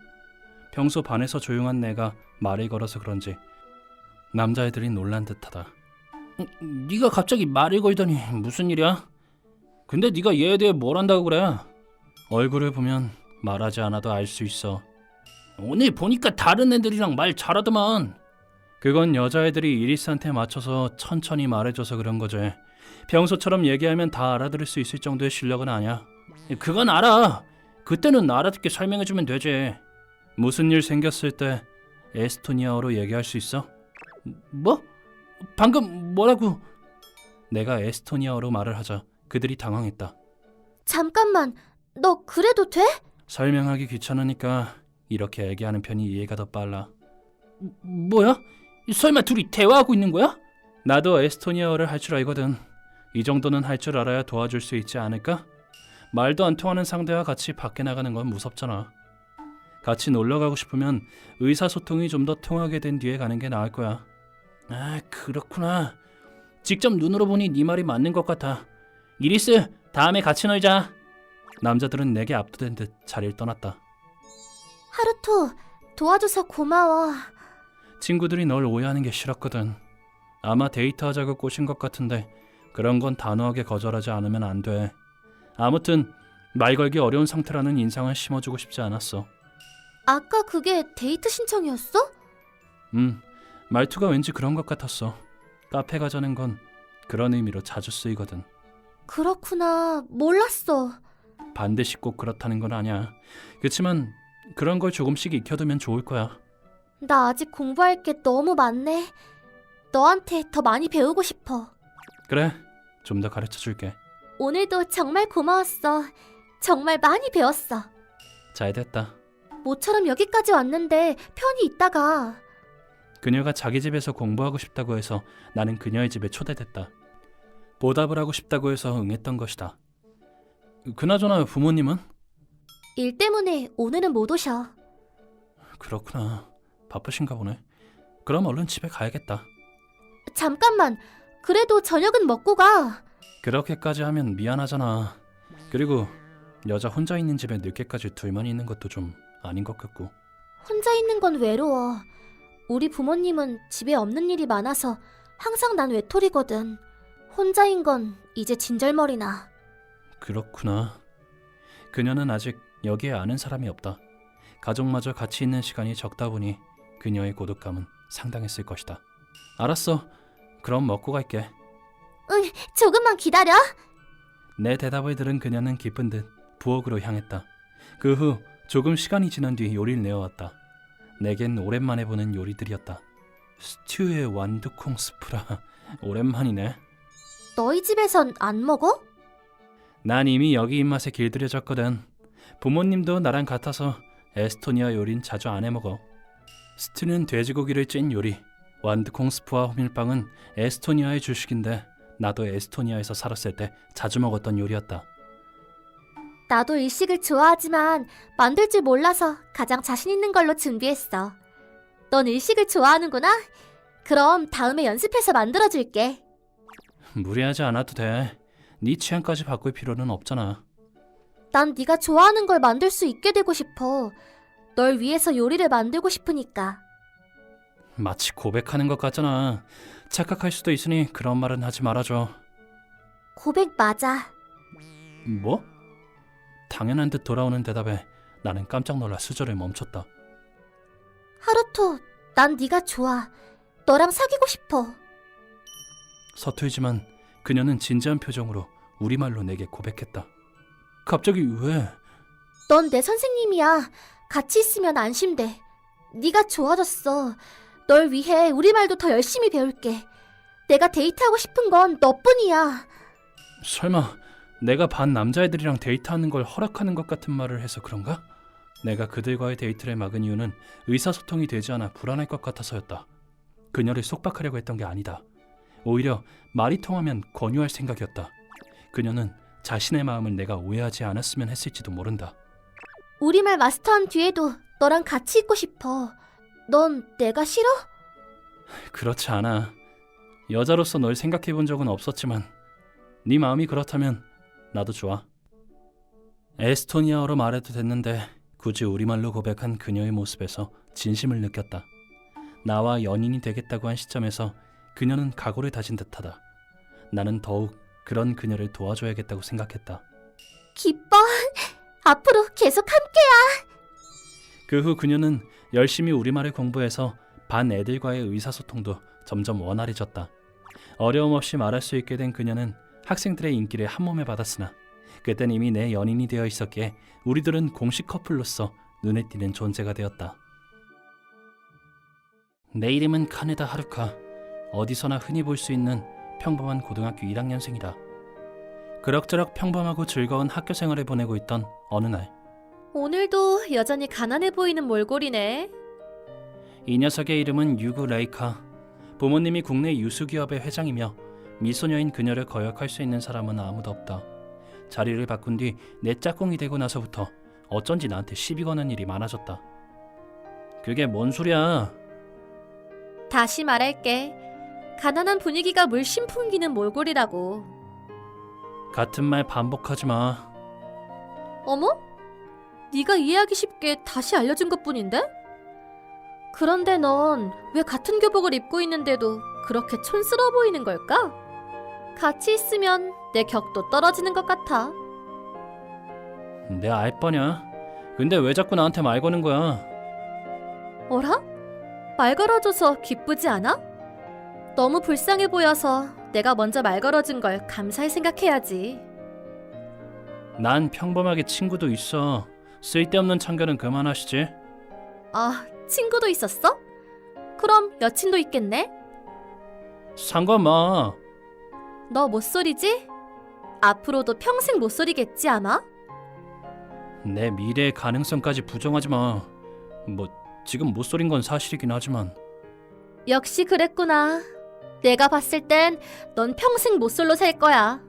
평소 반에서 조용한 내가 말을 걸어서 그런지 남자애들이 놀란 듯하다. 네가 갑자기 말을 걸더니 무슨 일이야? 근데 네가 얘에 대해 뭘 안다고 그래? 얼굴을 보면 말하지 않아도 알 수 있어. 오늘 보니까 다른 애들이랑 말 잘하더만. 그건 여자애들이 이리스한테 맞춰서 천천히 말해줘서 그런 거지. 평소처럼 얘기하면 다 알아들을 수 있을 정도의 실력은 아니야. 그건 알아. 그때는 알아듣게 설명해주면 되지. 무슨 일 생겼을 때 에스토니아어로 얘기할 수 있어? 뭐? 방금 뭐라고? 내가 에스토니아어로 말을 하자 그들이 당황했다. 잠깐만, 너 그래도 돼? 설명하기 귀찮으니까 이렇게 얘기하는 편이 이해가 더 빨라. 뭐야? 설마 둘이 대화하고 있는 거야? 나도 에스토니아어를 할 줄 알거든. 이 정도는 할 줄 알아야 도와줄 수 있지 않을까? 말도 안 통하는 상대와 같이 밖에 나가는 건 무섭잖아. 같이 놀러 가고 싶으면 의사소통이 좀 더 통하게 된 뒤에 가는 게 나을 거야. 아, 그렇구나. 직접 눈으로 보니 네 말이 맞는 것 같아. 이리스, 다음에 같이 놀자. 남자들은 내게 압도된 듯 자리를 떠났다. 하루토, 도와줘서 고마워. 친구들이 널 오해하는 게 싫었거든. 아마 데이트하자고 꼬신 것 같은데 그런 건 단호하게 거절하지 않으면 안 돼. 아무튼 말 걸기 어려운 상태라는 인상을 심어주고 싶지 않았어. 아까 그게 데이트 신청이었어? 말투가 왠지 그런 것 같았어. 카페 가자는 건 그런 의미로 자주 쓰이거든. 그렇구나. 몰랐어. 반드시 꼭 그렇다는 건 아니야. 그치만 그런 걸 조금씩 익혀두면 좋을 거야. 나 아직 공부할 게 너무 많네. 너한테 더 많이 배우고 싶어. 그래, 좀 더 가르쳐줄게. 오늘도 정말 고마웠어. 정말 많이 배웠어. 잘 됐다. 모처럼 여기까지 왔는데 편히 있다가. 그녀가 자기 집에서 공부하고 싶다고 해서 나는 그녀의 집에 초대됐다. 보답을 하고 싶다고 해서 응했던 것이다. 그나저나 부모님은? 일 때문에 오늘은 못 오셔. 그렇구나. 바쁘신가 보네. 그럼 얼른 집에 가야겠다. 잠깐만. 그래도 저녁은 먹고 가. 그렇게까지 하면 미안하잖아. 그리고 여자 혼자 있는 집에 늦게까지 둘만 있는 것도 좀 아닌 것 같고. 혼자 있는 건 외로워. 우리 부모님은 집에 없는 일이 많아서 항상 난 외톨이거든. 혼자인 건 이제 진절머리나. 그렇구나. 그녀는 아직 여기에 아는 사람이 없다. 가족마저 같이 있는 시간이 적다 보니 그녀의 고독감은 상당했을 것이다. 알았어. 그럼 먹고 갈게. 응, 조금만 기다려. 내 대답을 들은 그녀는 기쁜 듯 부엌으로 향했다. 그 후 조금 시간이 지난 뒤 요리를 내어왔다. 내겐 오랜만에 보는 요리들이었다. 스튜에 완두콩 스프라. 오랜만이네. 너희 집에선 안 먹어? 난 이미 여기 입맛에 길들여졌거든. 부모님도 나랑 같아서 에스토니아 요린 자주 안 해먹어. 스튜는 돼지고기를 찐 요리, 완두콩 스프와 호밀빵은 에스토니아의 주식인데 나도 에스토니아에서 살았을 때 자주 먹었던 요리였다. 나도 일식을 좋아하지만 만들 줄 몰라서 가장 자신 있는 걸로 준비했어. 넌 일식을 좋아하는구나? 그럼 다음에 연습해서 만들어줄게. 무리하지 않아도 돼. 네 취향까지 바꿀 필요는 없잖아. 난 네가 좋아하는 걸 만들 수 있게 되고 싶어. 널 위해서 요리를 만들고 싶으니까. 마치 고백하는 것 같잖아. 착각할 수도 있으니 그런 말은 하지 말아줘. 고백 맞아. 뭐? 당연한 듯 돌아오는 대답에 나는 깜짝 놀라 수저를 멈췄다. 하루토, 난 네가 좋아. 너랑 사귀고 싶어. 서툴지만 그녀는 진지한 표정으로 우리말로 내게 고백했다. 갑자기 왜? 넌 내 선생님이야. 같이 있으면 안심돼. 네가 좋아졌어. 널 위해 우리말도 더 열심히 배울게. 내가 데이트하고 싶은 건 너뿐이야. 설마 내가 반 남자애들이랑 데이트하는 걸 허락하는 것 같은 말을 해서 그런가? 내가 그들과의 데이트를 막은 이유는 의사소통이 되지 않아 불안할 것 같아서였다. 그녀를 속박하려고 했던 게 아니다. 오히려 말이 통하면 권유할 생각이었다. 그녀는 자신의 마음을 내가 오해하지 않았으면 했을지도 모른다. 우리말 마스터한 뒤에도 너랑 같이 있고 싶어. 넌 내가 싫어? 그렇지 않아. 여자로서 널 생각해 본 적은 없었지만 네 마음이 그렇다면 나도 좋아. 에스토니아어로 말해도 됐는데 굳이 우리말로 고백한 그녀의 모습에서 진심을 느꼈다. 나와 연인이 되겠다고 한 시점에서 그녀는 각오를 다진 듯하다. 나는 더욱 그런 그녀를 도와줘야겠다고 생각했다. 기뻐. 앞으로 계속 함께야. 그 후 그녀는 열심히 우리말을 공부해서 반 애들과의 의사소통도 점점 원활해졌다. 어려움 없이 말할 수 있게 된 그녀는 학생들의 인기를 한몸에 받았으나 그땐 이미 내 연인이 되어 있었기에 우리들은 공식 커플로서 눈에 띄는 존재가 되었다. 내 이름은 카네다 하루카. 어디서나 흔히 볼 수 있는 평범한 고등학교 1학년생이다. 그럭저럭 평범하고 즐거운 학교 생활을 보내고 있던 어느 날, 오늘도 여전히 가난해 보이는 몰골이네. 이 녀석의 이름은 유구 레이카. 부모님이 국내 유수기업의 회장이며 미소녀인 그녀를 거역할 수 있는 사람은 아무도 없다. 자리를 바꾼 뒤 내 짝꿍이 되고 나서부터 어쩐지 나한테 시비 거는 일이 많아졌다. 그게 뭔 소리야? 다시 말할게. 가난한 분위기가 물씬 풍기는 몰골이라고. 같은 말 반복하지 마. 어머? 네가 이해하기 쉽게 다시 알려준 것뿐인데? 그런데 넌 왜 같은 교복을 입고 있는데도 그렇게 촌스러워 보이는 걸까? 같이 있으면 내 격도 떨어지는 것 같아. 내 알 뻔이야. 근데 왜 자꾸 나한테 말 거는 거야? 어라? 말 걸어줘서 기쁘지 않아? 너무 불쌍해 보여서 내가 먼저 말 걸어준 걸 감사히 생각해야지. 난 평범하게 친구도 있어. 쓸데없는 참견은 그만하시지. 아, 친구도 있었어? 그럼 여친도 있겠네? 상관 마. 너 못소리지? 앞으로도 평생 못소리겠지 아마? 내 미래의 가능성까지 부정하지 마. 뭐 지금 못 소린 건 사실이긴 하지만. 역시 그랬구나. 내가 봤을 땐 넌 평생 못솔로 살 거야.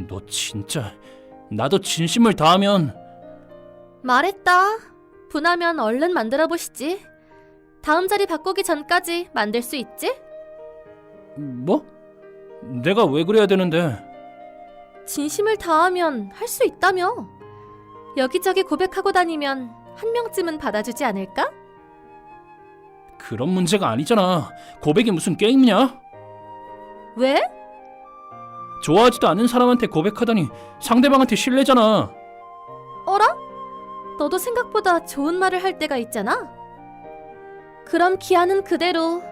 너 진짜. 나도 진심을 다하면. 말했다. 분하면 얼른 만들어 보시지. 다음 자리 바꾸기 전까지 만들 수 있지? 뭐? 내가 왜 그래야 되는데? 진심을 다하면 할 수 있다며. 여기저기 고백하고 다니면 한 명쯤은 받아주지 않을까? 그런 문제가 아니잖아. 고백이 무슨 게임이냐? 왜? 좋아하지도 않은 사람한테 고백하다니 상대방한테 실례잖아. 어라? 너도 생각보다 좋은 말을 할 때가 있잖아. 그럼 기한은 그대로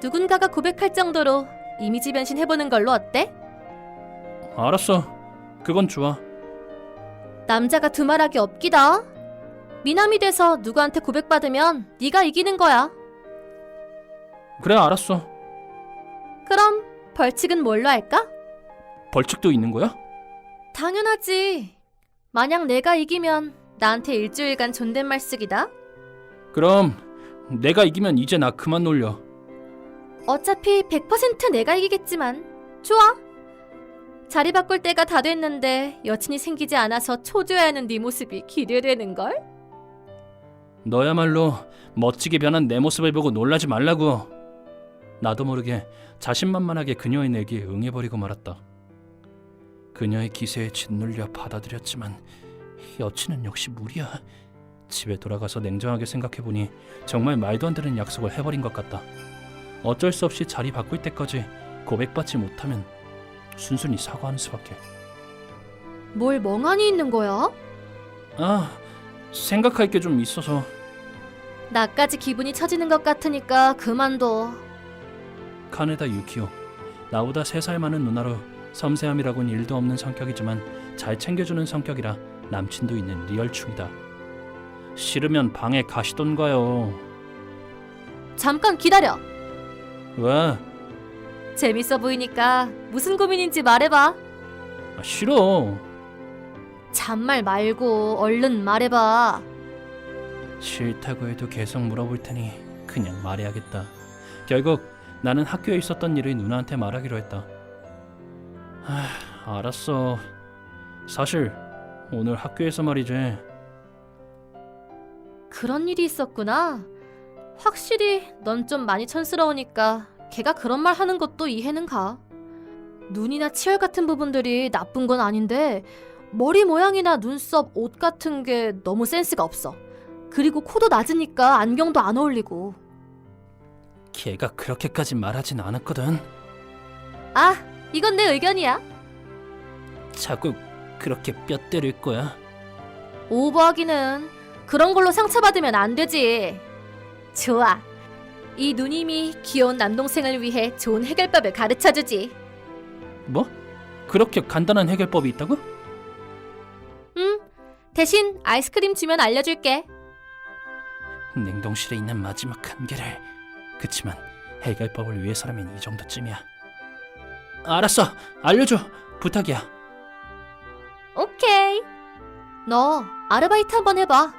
누군가가 고백할 정도로 이미지 변신해보는 걸로 어때? 알았어. 그건 좋아. 남자가 두말하기 없기다. 미남이 돼서 누구한테 고백받으면 네가 이기는 거야. 그래, 알았어. 그럼 벌칙은 뭘로 할까? 벌칙도 있는 거야? 당연하지. 만약 내가 이기면 나한테 일주일간 존댓말 쓰기다. 그럼 내가 이기면 이제 나 그만 놀려. 어차피 100% 내가 이기겠지만 좋아. 자리 바꿀 때가 다 됐는데 여친이 생기지 않아서 초조해하는 네 모습이 기대되는걸? 너야말로 멋지게 변한 내 모습을 보고 놀라지 말라고. 나도 모르게 자신만만하게 그녀의 내기에 응해버리고 말았다. 그녀의 기세에 짓눌려 받아들였지만 여친은 역시 무리야. 집에 돌아가서 냉정하게 생각해보니 정말 말도 안 되는 약속을 해버린 것 같다. 어쩔 수 없이 자리 바꿀 때까지 고백받지 못하면 순순히 사과하는 수밖에. 뭘 멍하니 있는 거야? 아, 생각할 게 좀 있어서. 나까지 기분이 처지는 것 같으니까 그만둬. 카네다 유키오. 나보다 3살 많은 누나로 섬세함이라곤 일도 없는 성격이지만 잘 챙겨주는 성격이라 남친도 있는 리얼충이다. 싫으면 방에 가시던가요. 잠깐 기다려. 왜? 재밌어 보이니까 무슨 고민인지 말해봐. 아, 싫어. 잔말 말고 얼른 말해봐. 싫다고 해도 계속 물어볼 테니 그냥 말해야겠다. 결국 나는 학교에 있었던 일을 누나한테 말하기로 했다. 알았어. 사실 오늘 학교에서 말이지. 그런 일이 있었구나. 확실히 넌 좀 많이 촌스러우니까 걔가 그런 말 하는 것도 이해는 가. 눈이나 치열 같은 부분들이 나쁜 건 아닌데 머리 모양이나 눈썹, 옷 같은 게 너무 센스가 없어. 그리고 코도 낮으니까 안경도 안 어울리고. 걔가 그렇게까지 말하진 않았거든. 아, 이건 내 의견이야. 자꾸 그렇게 뼈 때릴 거야? 오버하기는 그런 걸로 상처받으면 안 되지. 좋아. 이 누님이 귀여운 남동생을 위해 좋은 해결법을 가르쳐주지. 뭐? 그렇게 간단한 해결법이 있다고? 대신 아이스크림 주면 알려줄게. 냉동실에 있는 마지막 한 개를. 그치만 해결법을 위해서라면 이 정도쯤이야. 알았어. 알려줘. 부탁이야. 오케이. 너 아르바이트 한번 해봐.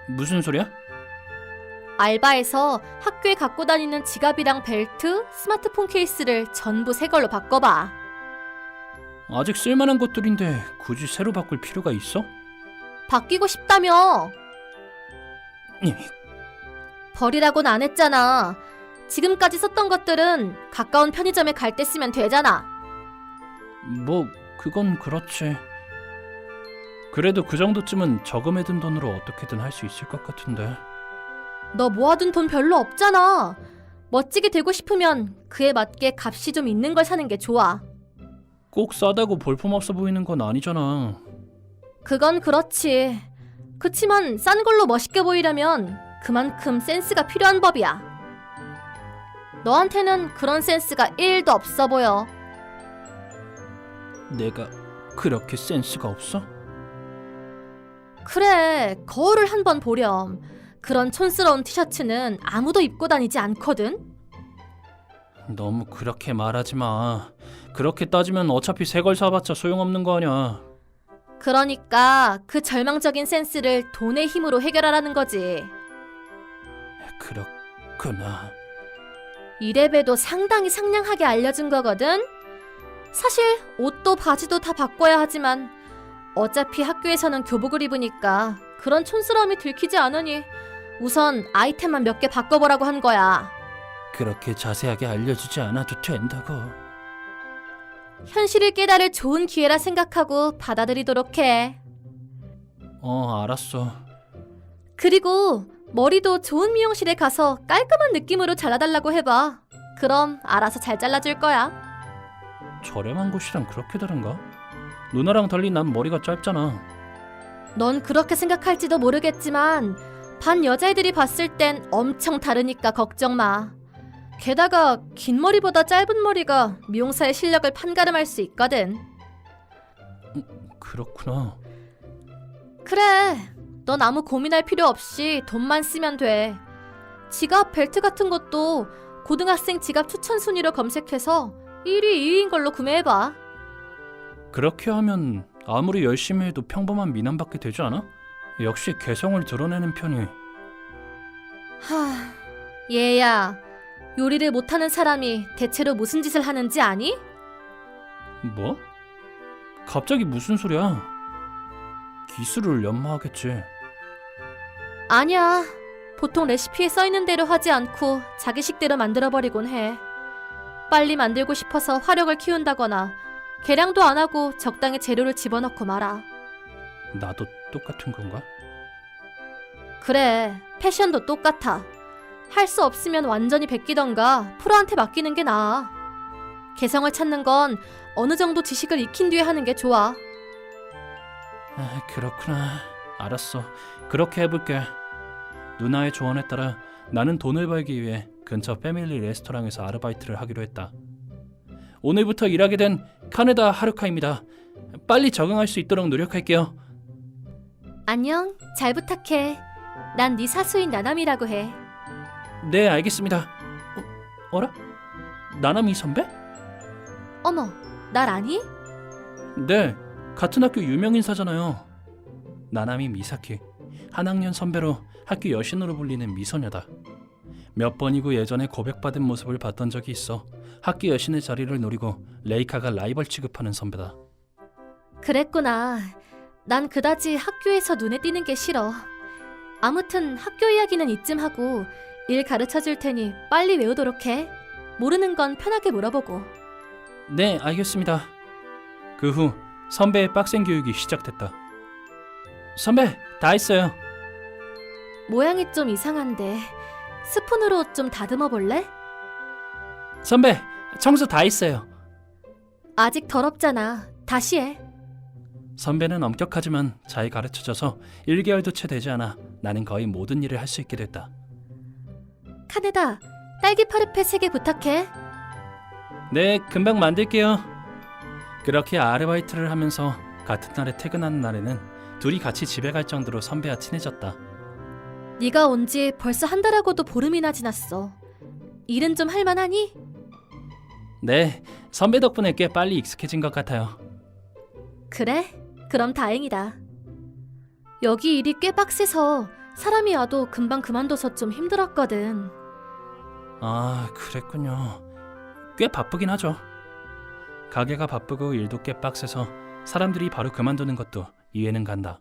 무슨 소리야? 알바에서 학교에 갖고 다니는 지갑이랑 벨트, 스마트폰 케이스를 전부 새 걸로 바꿔봐. 아직 쓸만한 것들인데 굳이 새로 바꿀 필요가 있어? 바뀌고 싶다며. 버리라고는 안 했잖아. 지금까지 썼던 것들은 가까운 편의점에 갈 때 쓰면 되잖아. 뭐 그건 그렇지. 그래도 그 정도쯤은 저금해둔 돈으로 어떻게든 할 수 있을 것 같은데. 너 모아둔 돈 별로 없잖아. 멋지게 되고 싶으면 그에 맞게 값이 좀 있는 걸 사는 게 좋아. 꼭 싸다고 볼품없어 보이는 건 아니잖아. 그건 그렇지. 그치만 싼 걸로 멋있게 보이려면 그만큼 센스가 필요한 법이야. 너한테는 그런 센스가 1도 없어 보여. 내가 그렇게 센스가 없어? 그래, 거울을 한번 보렴. 그런 촌스러운 티셔츠는 아무도 입고 다니지 않거든. 너무 그렇게 말하지 마. 그렇게 따지면 어차피 새 걸 사봤자 소용없는 거 아니야. 그러니까 그 절망적인 센스를 돈의 힘으로 해결하라는 거지. 그렇구나. 이래봬도 상당히 상냥하게 알려준 거거든. 사실 옷도 바지도 다 바꿔야 하지만 어차피 학교에서는 교복을 입으니까 그런 촌스러움이 들키지 않으니 우선 아이템만 몇 개 바꿔보라고 한 거야. 그렇게 자세하게 알려주지 않아도 된다고. 현실을 깨달을 좋은 기회라 생각하고 받아들이도록 해. 알았어. 그리고 머리도 좋은 미용실에 가서 깔끔한 느낌으로 잘라달라고 해봐. 그럼 알아서 잘 잘라줄 거야. 저렴한 곳이랑 그렇게 다른가? 누나랑 달리 난 머리가 짧잖아. 넌 그렇게 생각할지도 모르겠지만 반 여자애들이 봤을 땐 엄청 다르니까 걱정 마. 게다가 긴 머리보다 짧은 머리가 미용사의 실력을 판가름할 수 있거든. 그렇구나. 그래, 넌 아무 고민할 필요 없이 돈만 쓰면 돼. 지갑, 벨트 같은 것도 고등학생 지갑 추천 순위로 검색해서 1위, 2위인 걸로 구매해봐. 그렇게 하면 아무리 열심히 해도 평범한 미남밖에 되지 않아? 역시 개성을 드러내는 편이. 얘야, 요리를 못하는 사람이 대체로 무슨 짓을 하는지 아니? 뭐? 갑자기 무슨 소리야? 기술을 연마하겠지. 아니야. 보통 레시피에 써있는 대로 하지 않고 자기식대로 만들어버리곤 해. 빨리 만들고 싶어서 화력을 키운다거나 계량도 안 하고 적당히 재료를 집어넣고 말아. 나도 똑같은 건가? 그래, 패션도 똑같아. 할 수 없으면 완전히 베끼던가 프로한테 맡기는 게 나아. 개성을 찾는 건 어느 정도 지식을 익힌 뒤에 하는 게 좋아. 그렇구나. 알았어. 그렇게 해볼게. 누나의 조언에 따라 나는 돈을 벌기 위해 근처 패밀리 레스토랑에서 아르바이트를 하기로 했다. 오늘부터 일하게 된 카네다 하루카입니다. 빨리 적응할 수 있도록 노력할게요. 안녕, 잘 부탁해. 난 네 사수인 나남이라고 해. 네, 알겠습니다. 어라? 나나미 선배? 어머, 날 아니? 네, 같은 학교 유명 인사잖아요. 나나미 미사키, 한 학년 선배로 학교 여신으로 불리는 미소녀다. 몇 번이고 예전에 고백받은 모습을 봤던 적이 있어 학교 여신의 자리를 노리고 레이카가 라이벌 취급하는 선배다. 그랬구나. 난 그다지 학교에서 눈에 띄는 게 싫어. 아무튼 학교 이야기는 이쯤 하고 일 가르쳐 줄 테니 빨리 외우도록 해. 모르는 건 편하게 물어보고. 네, 알겠습니다. 그 후 선배의 빡센 교육이 시작됐다. 선배, 다 했어요. 모양이 좀 이상한데 스푼으로 좀 다듬어 볼래? 선배, 청소 다 했어요. 아직 더럽잖아. 다시 해. 선배는 엄격하지만 잘 가르쳐줘서 1개월도 채 되지 않아 나는 거의 모든 일을 할 수 있게 됐다. 카네다, 딸기 파르페 3개 부탁해. 네, 금방 만들게요. 그렇게 아르바이트를 하면서 같은 날에 퇴근하는 날에는 둘이 같이 집에 갈 정도로 선배와 친해졌다. 네가 온 지 벌써 한 달하고도 보름이나 지났어. 일은 좀 할만하니? 네, 선배 덕분에 꽤 빨리 익숙해진 것 같아요. 그래? 그럼 다행이다. 여기 일이 꽤 빡세서 사람이 와도 금방 그만둬서 좀 힘들었거든. 아, 그랬군요. 꽤 바쁘긴 하죠. 가게가 바쁘고 일도 꽤 빡세서 사람들이 바로 그만두는 것도 이해는 간다.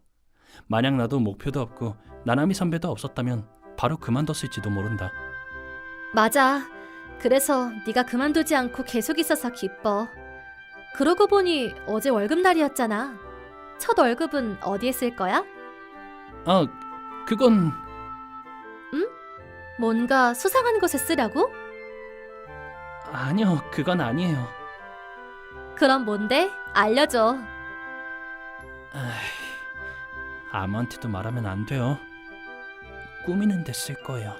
만약 나도 목표도 없고 나나미 선배도 없었다면 바로 그만뒀을지도 모른다. 맞아. 그래서 네가 그만두지 않고 계속 있어서 기뻐. 그러고 보니 어제 월급날이었잖아. 첫 월급은 어디에 쓸 거야? 아, 그건... 뭔가 수상한 곳에 쓰려고? 아니요, 그건 아니에요. 그럼 뭔데? 알려줘. 아무한테도 말하면 안 돼요. 꾸미는 데 쓸 거예요.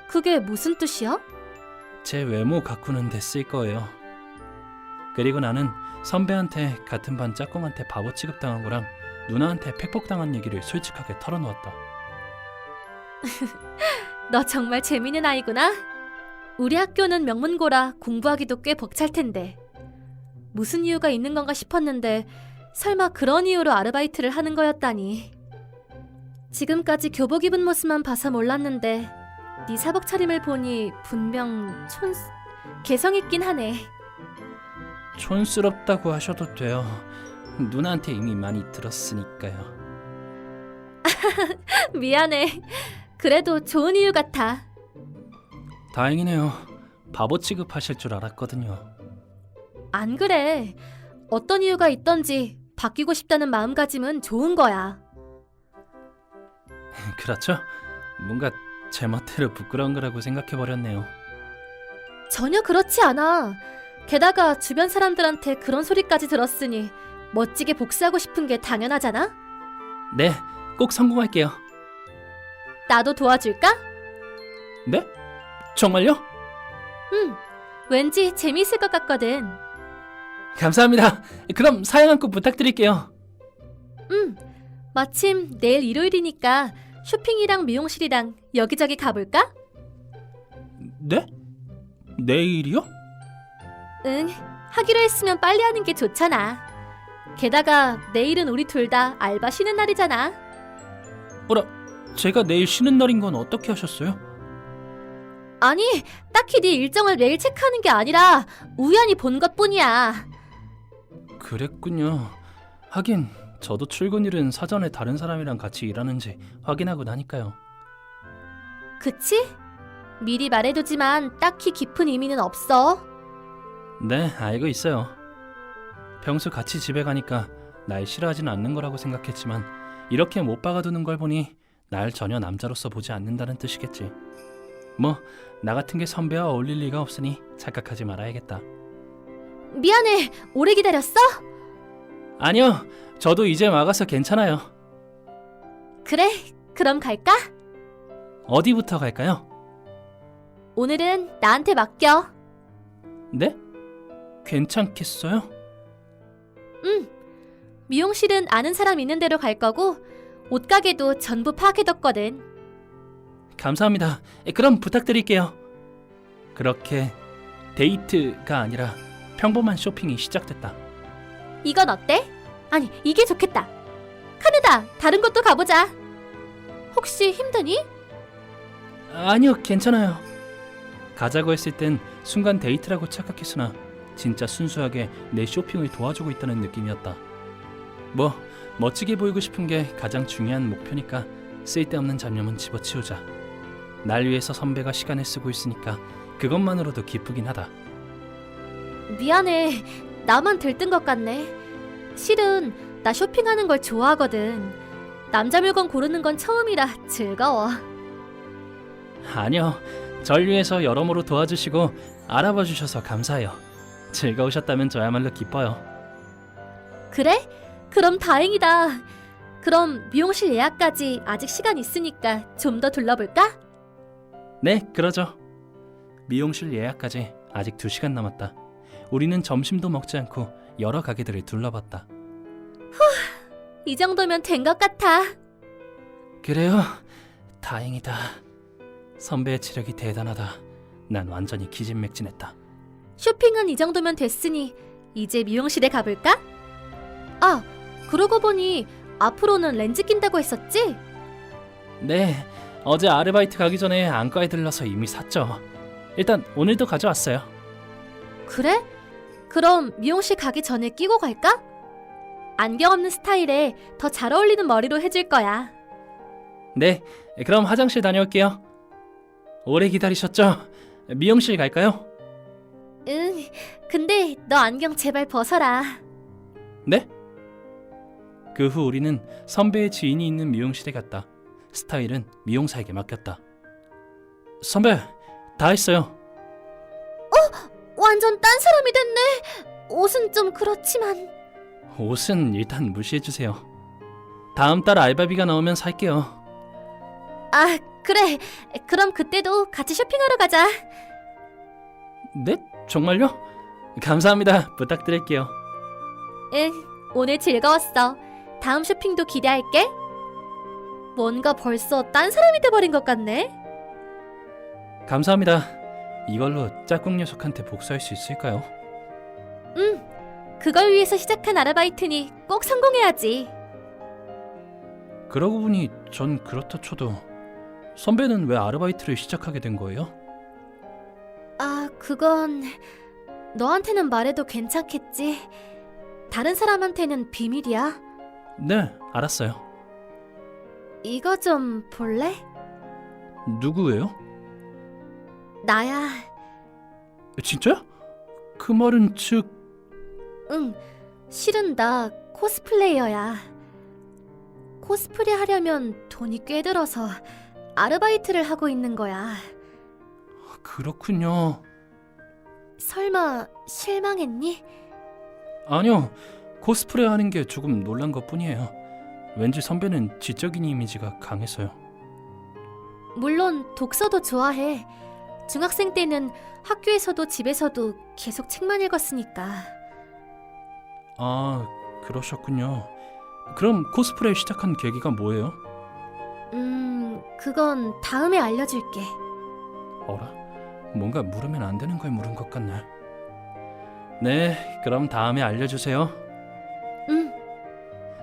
그게 무슨 뜻이야? 제 외모 가꾸는 데 쓸 거예요. 그리고 나는 선배한테 같은 반 짝꿍한테 바보 취급당한 거랑 누나한테 팩폭당한 얘기를 솔직하게 털어놓았다. 너 정말 재밌는 아이구나. 우리 학교는 명문고라 공부하기도 꽤 벅찰 텐데. 무슨 이유가 있는 건가 싶었는데 설마 그런 이유로 아르바이트를 하는 거였다니. 지금까지 교복 입은 모습만 봐서 몰랐는데 네 사복 차림을 보니 분명 개성 있긴 하네. 촌스럽다고 하셔도 돼요. 누나한테 이미 많이 들었으니까요. 미안해. 그래도 좋은 이유 같아. 다행이네요. 바보 취급하실 줄 알았거든요. 안 그래. 어떤 이유가 있던지 바뀌고 싶다는 마음가짐은 좋은 거야. 그렇죠? 뭔가 제 멋대로 부끄러운 거라고 생각해버렸네요. 전혀 그렇지 않아. 게다가 주변 사람들한테 그런 소리까지 들었으니 멋지게 복수하고 싶은 게 당연하잖아? 네, 꼭 성공할게요. 나도 도와줄까? 네? 정말요? 왠지 재미있을 것 같거든. 감사합니다. 그럼 사연 한 꼭 부탁드릴게요. 마침 내일 일요일이니까 쇼핑이랑 미용실이랑 여기저기 가볼까? 네? 내일이요? 응, 하기로 했으면 빨리 하는 게 좋잖아. 게다가 내일은 우리 둘 다 알바 쉬는 날이잖아. 어라, 제가 내일 쉬는 날인 건 어떻게 하셨어요? 아니, 딱히 네 일정을 매일 체크하는 게 아니라 우연히 본 것뿐이야. 그랬군요. 하긴 저도 출근일은 사전에 다른 사람이랑 같이 일하는지 확인하고 나니까요. 그치? 미리 말해두지만 딱히 깊은 의미는 없어. 네, 알고 있어요. 평소 같이 집에 가니까 날 싫어하진 않는 거라고 생각했지만 이렇게 못 박아두는 걸 보니 날 전혀 남자로서 보지 않는다는 뜻이겠지. 뭐, 나 같은 게 선배와 어울릴 리가 없으니 착각하지 말아야겠다. 미안해, 오래 기다렸어? 아니요, 저도 이제 와가서 괜찮아요. 그래, 그럼 갈까? 어디부터 갈까요? 오늘은 나한테 맡겨. 네? 괜찮겠어요? 응. 미용실은 아는 사람 있는 데로 갈 거고 옷가게도 전부 파악해뒀거든. 감사합니다. 그럼 부탁드릴게요. 그렇게 데이트가 아니라 평범한 쇼핑이 시작됐다. 이건 어때? 아니, 이게 좋겠다. 카네다, 다른 곳도 가보자. 혹시 힘드니? 아니요, 괜찮아요. 가자고 했을 땐 순간 데이트라고 착각했으나 진짜 순수하게 내 쇼핑을 도와주고 있다는 느낌이었다. 뭐 멋지게 보이고 싶은 게 가장 중요한 목표니까 쓸데없는 잡념은 집어치우자. 날 위해서 선배가 시간을 쓰고 있으니까 그것만으로도 기쁘긴 하다. 미안해. 나만 들뜬 것 같네. 실은 나 쇼핑하는 걸 좋아하거든. 남자 물건 고르는 건 처음이라 즐거워. 아니요, 절 위해서 여러모로 도와주시고 알아봐 주셔서 감사해요. 즐거우셨다면 저야말로 기뻐요. 그래? 그럼 다행이다. 그럼 미용실 예약까지 아직 시간 있으니까 좀 더 둘러볼까? 네, 그러죠. 미용실 예약까지 아직 2시간 남았다. 우리는 점심도 먹지 않고 여러 가게들을 둘러봤다. 이 정도면 된 것 같아. 그래요? 다행이다. 선배의 체력이 대단하다. 난 완전히 기진맥진했다. 쇼핑은 이 정도면 됐으니 이제 미용실에 가볼까? 아, 그러고 보니 앞으로는 렌즈 낀다고 했었지? 네, 어제 아르바이트 가기 전에 안과에 들러서 이미 샀죠. 일단 오늘도 가져왔어요. 그래? 그럼 미용실 가기 전에 끼고 갈까? 안경 없는 스타일에 더 잘 어울리는 머리로 해줄 거야. 네, 그럼 화장실 다녀올게요. 오래 기다리셨죠? 미용실 갈까요? 응, 근데 너 안경 제발 벗어라. 네? 그 후 우리는 선배의 지인이 있는 미용실에 갔다. 스타일은 미용사에게 맡겼다. 선배, 다 했어요. 완전 딴 사람이 됐네. 옷은 좀 그렇지만. 옷은 일단 무시해주세요. 다음 달 알바비가 나오면 살게요. 아, 그래. 그럼 그때도 같이 쇼핑하러 가자. 네? 정말요? 감사합니다. 부탁드릴게요. 응, 오늘 즐거웠어. 다음 쇼핑도 기대할게. 뭔가 벌써 딴 사람이 돼버린 것 같네. 감사합니다. 이걸로 짝꿍 녀석한테 복수할 수 있을까요? 응, 그걸 위해서 시작한 아르바이트니 꼭 성공해야지. 그러고 보니 전 그렇다 쳐도 선배는 왜 아르바이트를 시작하게 된 거예요? 아, 그건 너한테는 말해도 괜찮겠지? 다른 사람한테는 비밀이야. 네, 알았어요. 이거 좀 볼래? 누구예요? 나야. 진짜요? 그 말은 즉... 응, 실은 나 코스플레이어야. 코스프레 하려면 돈이 꽤 들어서 아르바이트를 하고 있는 거야. 그렇군요. 설마 실망했니? 아니요, 코스프레 하는 게 조금 놀란 것 뿐이에요. 왠지 선배는 지적인 이미지가 강해서요. 물론 독서도 좋아해. 중학생 때는 학교에서도 집에서도 계속 책만 읽었으니까. 아, 그러셨군요. 그럼 코스프레 시작한 계기가 뭐예요? 그건 다음에 알려줄게. 어라? 뭔가 물으면 안 되는 걸 물은 것 같네. 네, 그럼 다음에 알려주세요. 응,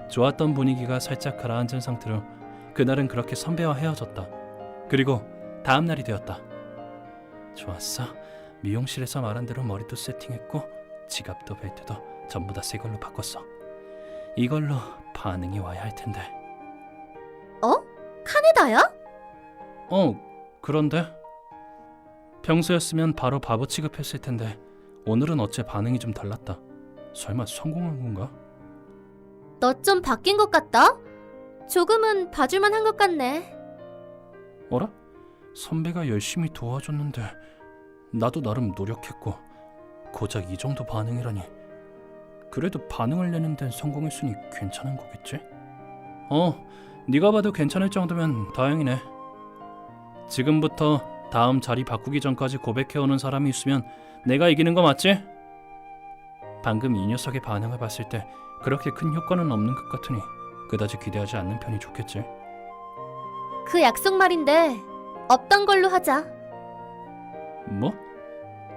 좋았던 분위기가 살짝 가라앉은 상태로 그날은 그렇게 선배와 헤어졌다. 그리고 다음 날이 되었다. 좋았어. 미용실에서 말한 대로 머리도 세팅했고 지갑도 벨트도 전부 다 새 걸로 바꿨어. 이걸로 반응이 와야 할 텐데. 어? 카네다야? 그런데 평소였으면 바로 바보 취급했을 텐데 오늘은 어째 반응이 좀 달랐다. 설마 성공한 건가? 너 좀 바뀐 것 같다? 조금은 봐줄만 한 것 같네. 어라? 선배가 열심히 도와줬는데 나도 나름 노력했고 고작 이 정도 반응이라니. 그래도 반응을 내는 데는 성공했으니 괜찮은 거겠지? 네가 봐도 괜찮을 정도면 다행이네. 지금부터 다음 자리 바꾸기 전까지 고백해오는 사람이 있으면 내가 이기는 거 맞지? 방금 이 녀석의 반응을 봤을 때 그렇게 큰 효과는 없는 것 같으니 그다지 기대하지 않는 편이 좋겠지. 그 약속 말인데 없던 걸로 하자. 뭐?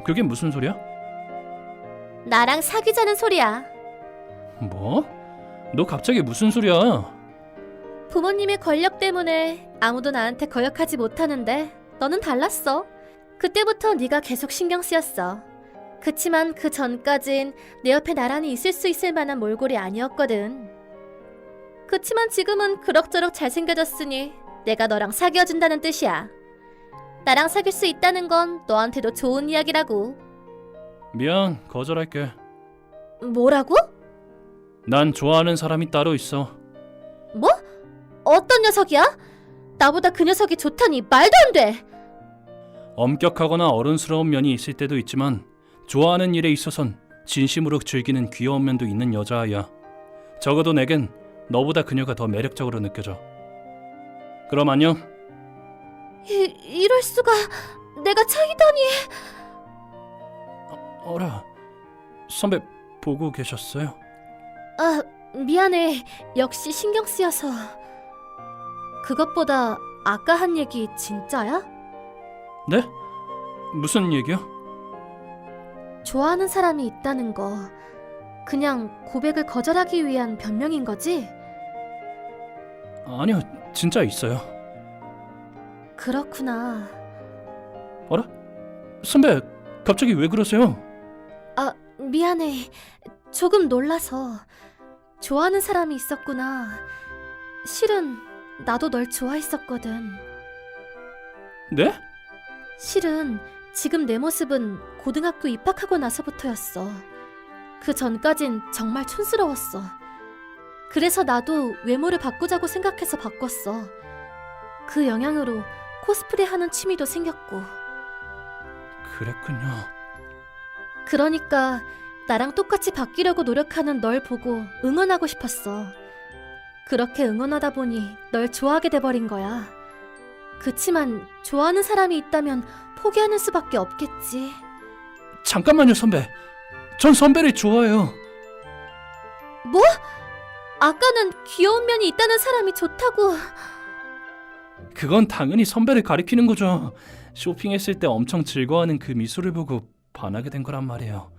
그게 무슨 소리야? 나랑 사귀자는 소리야. 뭐? 너 갑자기 무슨 소리야? 부모님의 권력 때문에 아무도 나한테 거역하지 못하는데 너는 달랐어. 그때부터 네가 계속 신경 쓰였어. 그치만 그 전까진 내 옆에 나란히 있을 수 있을 만한 몰골이 아니었거든. 그치만 지금은 그럭저럭 잘생겨졌으니 내가 너랑 사귀어준다는 뜻이야. 나랑 사귈 수 있다는 건 너한테도 좋은 이야기라고. 미안, 거절할게. 뭐라고? 난 좋아하는 사람이 따로 있어. 뭐? 어떤 녀석이야? 나보다 그 녀석이 좋다니 말도 안 돼! 엄격하거나 어른스러운 면이 있을 때도 있지만 좋아하는 일에 있어선 진심으로 즐기는 귀여운 면도 있는 여자아이야. 적어도 내겐 너보다 그녀가 더 매력적으로 느껴져. 그럼 안녕. 이럴 수가... 내가 차이다니... 어라, 선배 보고 계셨어요? 아, 미안해. 역시 신경 쓰여서... 그것보다 아까 한 얘기 진짜야? 네? 무슨 얘기요? 좋아하는 사람이 있다는 거 그냥 고백을 거절하기 위한 변명인 거지? 아니요, 진짜 있어요. 그렇구나. 어라? 선배, 갑자기 왜 그러세요? 아, 미안해. 조금 놀라서. 좋아하는 사람이 있었구나. 실은 나도 널 좋아했었거든. 네? 실은 지금 내 모습은 고등학교 입학하고 나서부터였어. 그 전까진 정말 촌스러웠어. 그래서 나도 외모를 바꾸자고 생각해서 바꿨어. 그 영향으로 코스프레 하는 취미도 생겼고. 그랬군요. 그러니까 나랑 똑같이 바뀌려고 노력하는 널 보고 응원하고 싶었어. 그렇게 응원하다 보니 널 좋아하게 돼버린 거야. 그치만 좋아하는 사람이 있다면 포기하는 수밖에 없겠지. 잠깐만요, 선배. 전 선배를 좋아해요. 뭐? 아까는 귀여운 면이 있다는 사람이 좋다고. 그건 당연히 선배를 가리키는 거죠. 쇼핑했을 때 엄청 즐거워하는 그 미소를 보고 반하게 된 거란 말이에요.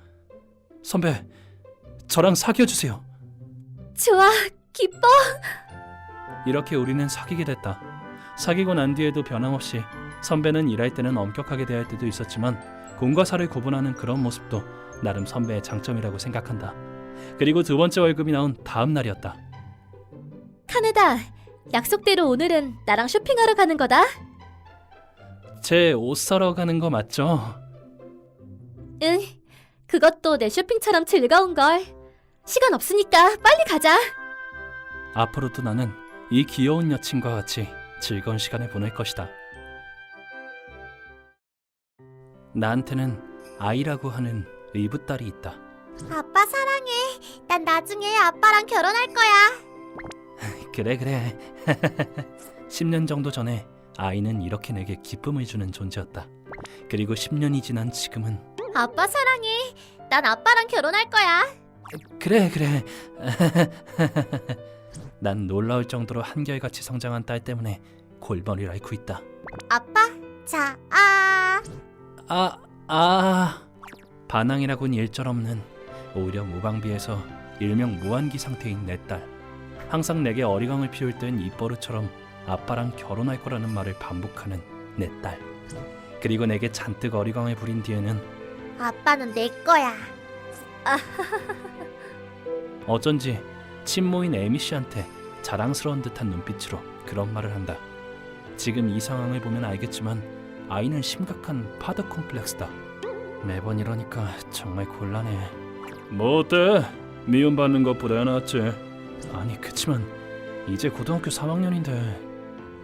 선배, 저랑 사귀어주세요. 좋아, 기뻐. 이렇게 우리는 사귀게 됐다. 사귀고 난 뒤에도 변함없이 선배는 일할 때는 엄격하게 대할 때도 있었지만 공과 사를 구분하는 그런 모습도 나름 선배의 장점이라고 생각한다. 그리고 두 번째 월급이 나온 다음 날이었다. 카네다, 약속대로 오늘은 나랑 쇼핑하러 가는 거다. 제 옷 사러 가는 거 맞죠? 응, 그것도 내 쇼핑처럼 즐거운걸. 시간 없으니까 빨리 가자. 앞으로도 나는 이 귀여운 여친과 같이 즐거운 시간을 보낼 것이다. 나한테는 아이라고 하는 의붓딸이 있다. 아빠 사랑해. 난 나중에 아빠랑 결혼할 거야. 그래. 10년 정도 전에 아이는 이렇게 내게 기쁨을 주는 존재였다. 그리고 10년이 지난 지금은 아빠 사랑해. 난 아빠랑 결혼할 거야. 그래. 난 놀라울 정도로 한결같이 성장한 딸 때문에 골머리를 앓고 있다. 아빠, 자, 반항이라고는 일절없는 오히려 무방비해서 일명 무한기 상태인 내 딸. 항상 내게 어리광을 피울 땐 입버릇처럼 아빠랑 결혼할 거라는 말을 반복하는 내 딸. 그리고 내게 잔뜩 어리광을 부린 뒤에는 아빠는 내 거야. 어쩐지 친모인 에미 씨한테 자랑스러운 듯한 눈빛으로 그런 말을 한다. 지금 이 상황을 보면 알겠지만 아이는 심각한 파더 콤플렉스다. 매번 이러니까 정말 곤란해. 뭐 어때? 미움받는 것보다 낫지. 아니 그치만 이제 고등학교 3학년인데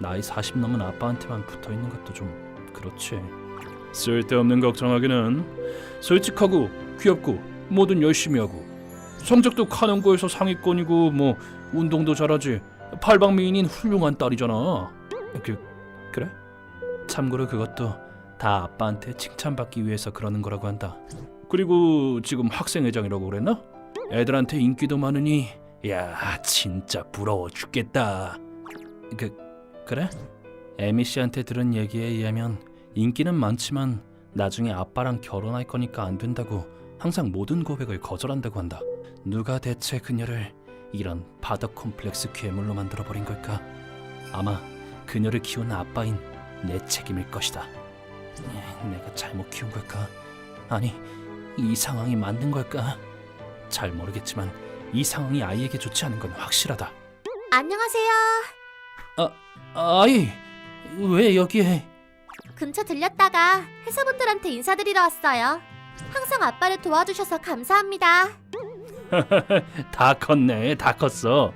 나이 40 넘은 아빠한테만 붙어있는 것도 좀 그렇지. 쓸데없는 걱정하기는 솔직하고 귀엽고 뭐든 열심히 하고 성적도 카논고에서 상위권이고 뭐 운동도 잘하지. 팔방미인인 훌륭한 딸이잖아. 그래? 참고로 그것도 다 아빠한테 칭찬받기 위해서 그러는 거라고 한다. 그리고 지금 학생회장이라고 그랬나? 애들한테 인기도 많으니 야 진짜 부러워 죽겠다. 그래? 에미 씨한테 들은 얘기에 의하면 인기는 많지만 나중에 아빠랑 결혼할 거니까 안 된다고 항상 모든 고백을 거절한다고 한다. 누가 대체 그녀를 이런 바더 콤플렉스 괴물로 만들어버린 걸까? 아마 그녀를 키운 아빠인 내 책임일 것이다. 내가 잘못 키운 걸까? 아니, 이 상황이 맞는 걸까? 잘 모르겠지만 이 상황이 아이에게 좋지 않은 건 확실하다. 안녕하세요. 아이, 왜 여기에? 근처 들렸다가 회사분들한테 인사드리러 왔어요. 항상 아빠를 도와주셔서 감사합니다. 다 컸네, 다 컸어.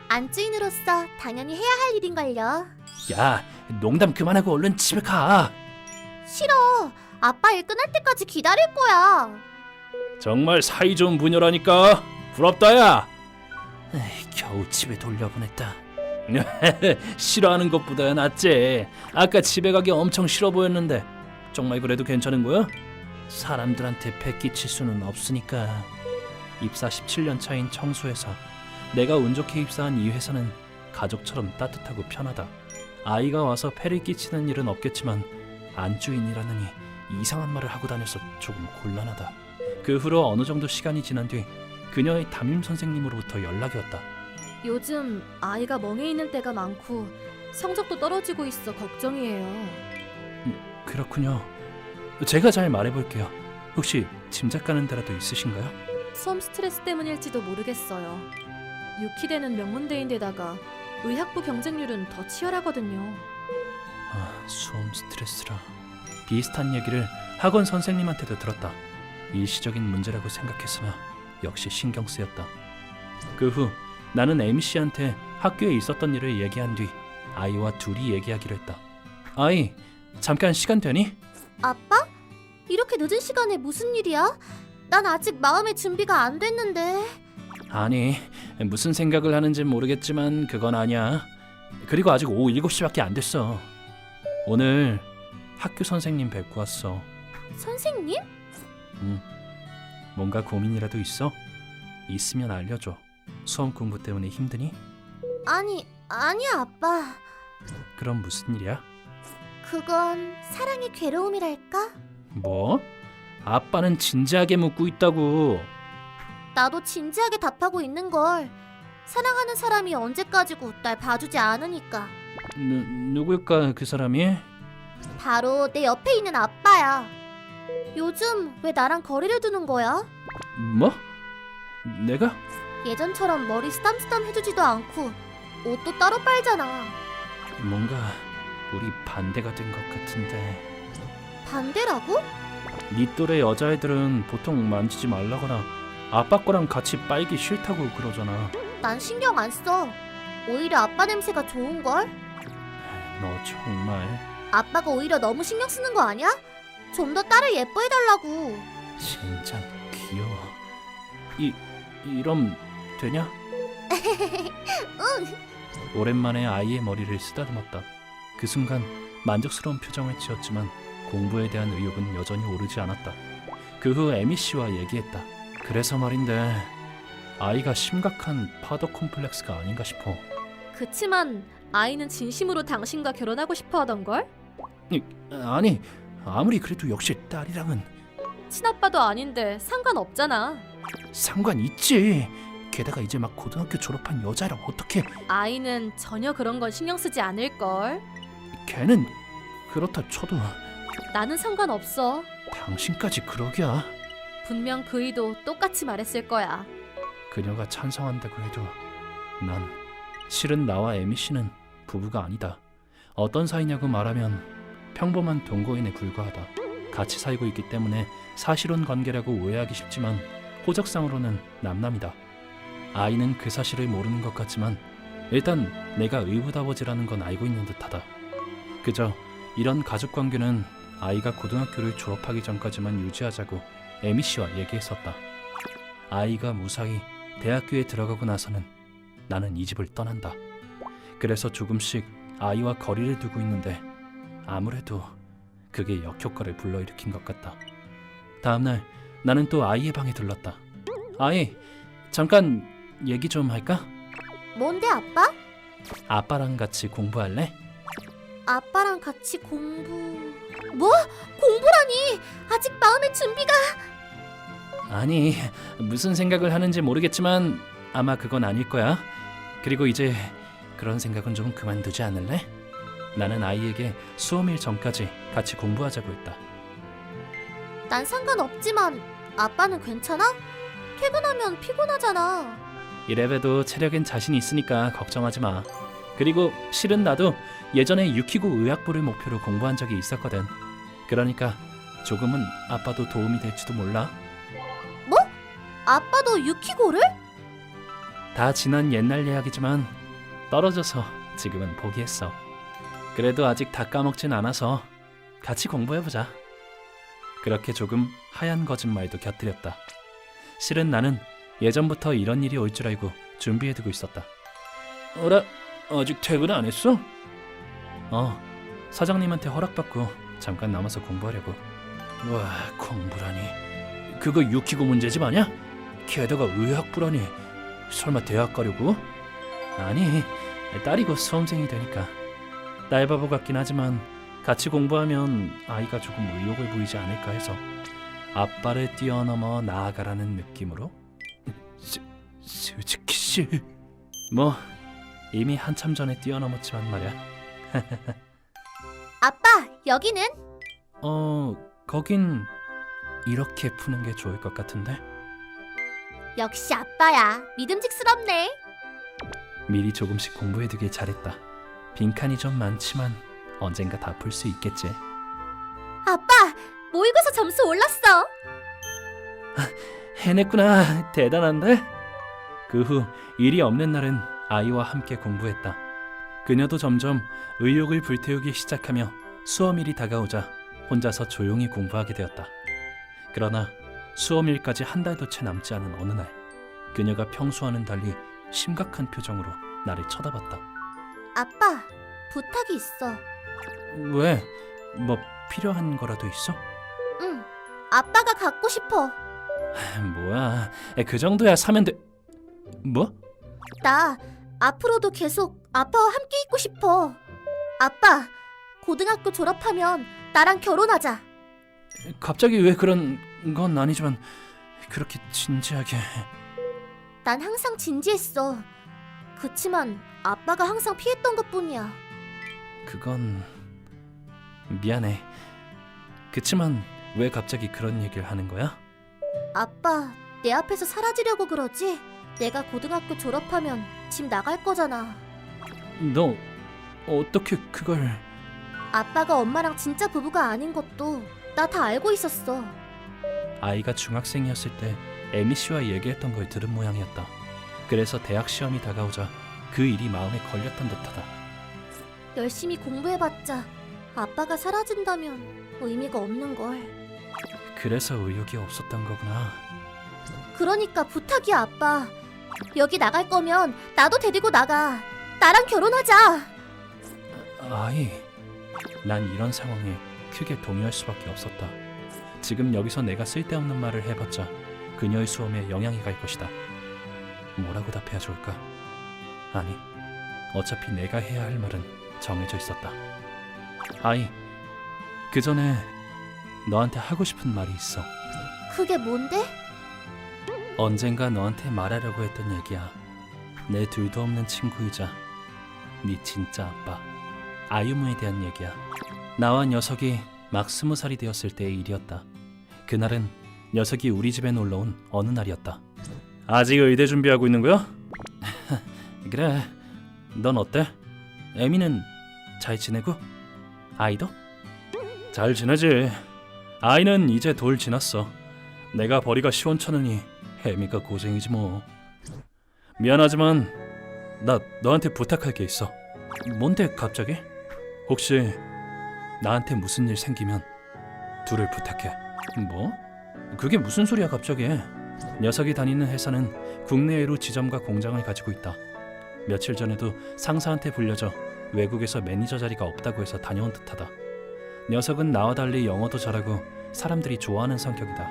안주인으로서 당연히 해야 할 일인걸요. 야, 농담 그만하고 얼른 집에 가. 싫어. 아빠 일 끝날 때까지 기다릴 거야. 정말 사이 좋은 부녀라니까. 부럽다, 야. 겨우 집에 돌려보냈다. 싫어하는 것보다야 낫지. 아까 집에 가기 엄청 싫어 보였는데 정말 그래도 괜찮은 거야? 사람들한테 배 끼칠 수는 없으니까. 입사 17년 차인 청수회사. 내가 운 좋게 입사한 이 회사는 가족처럼 따뜻하고 편하다. 아이가 와서 폐를 끼치는 일은 없겠지만 안주인이라느니 이상한 말을 하고 다녀서 조금 곤란하다. 그 후로 어느 정도 시간이 지난 뒤 그녀의 담임 선생님으로부터 연락이 왔다. 요즘 아이가 멍해 있는 때가 많고 성적도 떨어지고 있어 걱정이에요. 그렇군요. 제가 잘 말해볼게요. 혹시 짐작 가는 데라도 있으신가요? 수험 스트레스 때문일지도 모르겠어요. 6기대는 명문대인데다가 의학부 경쟁률은 더 치열하거든요. 수험 스트레스라. 비슷한 얘기를 학원 선생님한테도 들었다. 일시적인 문제라고 생각했으나 역시 신경 쓰였다. 그 후 나는 에미 씨한테 학교에 있었던 일을 얘기한 뒤 아이와 둘이 얘기하기로 했다. 아이, 잠깐 시간 되니? 아빠? 이렇게 늦은 시간에 무슨 일이야? 난 아직 마음의 준비가 안 됐는데. 아니, 무슨 생각을 하는지 모르겠지만 그건 아니야. 그리고 아직 오후 7시밖에 안 됐어. 오늘 학교 선생님 뵙고 왔어. 선생님? 뭔가 고민이라도 있어? 있으면 알려줘. 수험 공부 때문에 힘드니? 아니야 아빠. 그럼 무슨 일이야? 그건 사랑의 괴로움이랄까? 뭐? 아빠는 진지하게 묻고 있다고. 나도 진지하게 답하고 있는 걸. 사랑하는 사람이 언제까지고 날 봐주지 않으니까. 누굴까 그 사람이? 바로 내 옆에 있는 아빠야. 요즘 왜 나랑 거리를 두는 거야? 뭐? 내가? 예전처럼 머리 쓰담쓰담 해주지도 않고 옷도 따로 빨잖아. 뭔가 우리 반대가 된 것 같은데. 반대라고? 네 또래 여자애들은 보통 만지지 말라거나 아빠 거랑 같이 빨기 싫다고 그러잖아. 난 신경 안 써. 오히려 아빠 냄새가 좋은걸? 너 정말 아빠가 오히려 너무 신경 쓰는 거 아니야? 좀 더 딸을 예뻐해달라고. 진짜 귀여워. 이럼 되냐? 응. 오랜만에 아이의 머리를 쓰다듬었다. 그 순간 만족스러운 표정을 지었지만 공부에 대한 의욕은 여전히 오르지 않았다. 그 후 에미 씨와 얘기했다. 그래서 말인데 아이가 심각한 파더 콤플렉스가 아닌가 싶어. 그치만 아이는 진심으로 당신과 결혼하고 싶어 하던걸? 아니 아무리 그래도 역시 딸이랑은. 친아빠도 아닌데 상관없잖아. 상관 있지. 게다가 이제 막 고등학교 졸업한 여자랑 어떻게. 아이는 전혀 그런 건 신경 쓰지 않을걸. 걔는 그렇다 쳐도 나는 상관없어. 당신까지 그러기야. 분명 그이도 똑같이 말했을 거야. 그녀가 찬성한다고 해도 난 실은 나와 에미 씨는 부부가 아니다. 어떤 사이냐고 말하면 평범한 동거인에 불과하다. 같이 살고 있기 때문에 사실혼 관계라고 오해하기 쉽지만 호적상으로는 남남이다. 아이는 그 사실을 모르는 것 같지만 일단 내가 의붓아버지라는 건 알고 있는 듯하다. 그저 이런 가족관계는 아이가 고등학교를 졸업하기 전까지만 유지하자고 에미 씨와 얘기했었다. 아이가 무사히 대학교에 들어가고 나서는 나는 이 집을 떠난다. 그래서 조금씩 아이와 거리를 두고 있는데 아무래도 그게 역효과를 불러일으킨 것 같다. 다음날 나는 또 아이의 방에 들렀다. 아이, 잠깐 얘기 좀 할까? 뭔데 아빠? 아빠랑 같이 공부할래? 아빠랑 같이 공부... 뭐? 공부라니! 아직 마음의 준비가... 아니, 무슨 생각을 하는지 모르겠지만 아마 그건 아닐 거야. 그리고 이제 그런 생각은 좀 그만두지 않을래? 나는 아이에게 수험일 전까지 같이 공부하자고 했다. 난 상관없지만 아빠는 괜찮아? 퇴근하면 피곤하잖아. 이래봬도 체력엔 자신 있으니까 걱정하지 마. 그리고 실은 나도 예전에 유키고 의학부를 목표로 공부한 적이 있었거든. 그러니까 조금은 아빠도 도움이 될지도 몰라. 아빠도 유키고를? 다 지난 옛날 이야기지만 떨어져서 지금은 포기했어. 그래도 아직 다 까먹진 않아서 같이 공부해보자. 그렇게 조금 하얀 거짓말도 곁들였다. 실은 나는 예전부터 이런 일이 올 줄 알고 준비해두고 있었다. 어라? 아직 퇴근 안 했어? 사장님한테 허락받고 잠깐 남아서 공부하려고. 와, 공부라니. 그거 유키고 문제집 아냐? 게다가 의학부라니. 설마 대학 가려고? 아니, 딸이고 수험생이 되니까. 딸 바보 같긴 하지만 같이 공부하면 아이가 조금 의욕을 보이지 않을까 해서 아빠를 뛰어넘어 나아가라는 느낌으로. 스즈키 씨. 뭐 이미 한참 전에 뛰어넘었지만 말이야. 아빠, 여기는? 거긴 이렇게 푸는 게 좋을 것 같은데. 역시 아빠야. 믿음직스럽네. 미리 조금씩 공부해두길 잘했다. 빈칸이 좀 많지만 언젠가 다 풀 수 있겠지. 아빠, 모의고사 점수 올랐어. 해냈구나. 대단한데? 그 후 일이 없는 날은 아이와 함께 공부했다. 그녀도 점점 의욕을 불태우기 시작하며 수험일이 다가오자 혼자서 조용히 공부하게 되었다. 그러나 수험일까지 한 달도 채 남지 않은 어느 날, 그녀가 평소와는 달리 심각한 표정으로 나를 쳐다봤다. 아빠, 부탁이 있어. 왜? 뭐 필요한 거라도 있어? 응, 아빠가 갖고 싶어. 뭐야, 그 정도야 사면 돼. 뭐? 나 앞으로도 계속 아빠와 함께 있고 싶어. 아빠, 고등학교 졸업하면 나랑 결혼하자. 갑자기 왜 그런 건 아니지만 그렇게 진지하게. 난 항상 진지했어. 그치만 아빠가 항상 피했던 것뿐이야. 그건 미안해. 그치만 왜 갑자기 그런 얘기를 하는 거야? 아빠, 내 앞에서 사라지려고 그러지? 내가 고등학교 졸업하면 집 나갈 거잖아. 너 어떻게 그걸... 아빠가 엄마랑 진짜 부부가 아닌 것도 나 다 알고 있었어. 아이가 중학생이었을 때 에미 씨와 얘기했던 걸 들은 모양이었다. 그래서 대학 시험이 다가오자 그 일이 마음에 걸렸던 듯하다. 열심히 공부해봤자 아빠가 사라진다면 의미가 없는 걸. 그래서 의욕이 없었던 거구나. 그러니까 부탁이야, 아빠. 여기 나갈 거면 나도 데리고 나가. 나랑 결혼하자. 아이, 난 이런 상황에 크게 동요할 수밖에 없었다. 지금 여기서 내가 쓸데없는 말을 해봤자 그녀의 수험에 영향이 갈 것이다. 뭐라고 답해야 좋을까? 아니, 어차피 내가 해야 할 말은 정해져 있었다. 아이, 그 전에 너한테 하고 싶은 말이 있어. 그게 뭔데? 언젠가 너한테 말하려고 했던 얘기야. 내 둘도 없는 친구이자 네 진짜 아빠 아유무에 대한 얘기야. 나와 녀석이 막 20살이 되었을 때의 일이었다. 그날은 녀석이 우리 집에 놀러온 어느 날이었다. 아직 의대 준비하고 있는 거야? 그래. 넌 어때? 에미는 잘 지내고? 아이도? 잘 지내지. 아이는 이제 돌 지났어. 내가 버리가 시원찮으니 에미가 고생이지 뭐. 미안하지만 나 너한테 부탁할 게 있어. 뭔데 갑자기? 혹시 나한테 무슨 일 생기면 둘을 부탁해. 뭐? 그게 무슨 소리야 갑자기? 녀석이 다니는 회사는 국내외로 지점과 공장을 가지고 있다. 며칠 전에도 상사한테 불려져 외국에서 매니저 자리가 없다고 해서 다녀온 듯하다. 녀석은 나와 달리 영어도 잘하고 사람들이 좋아하는 성격이다.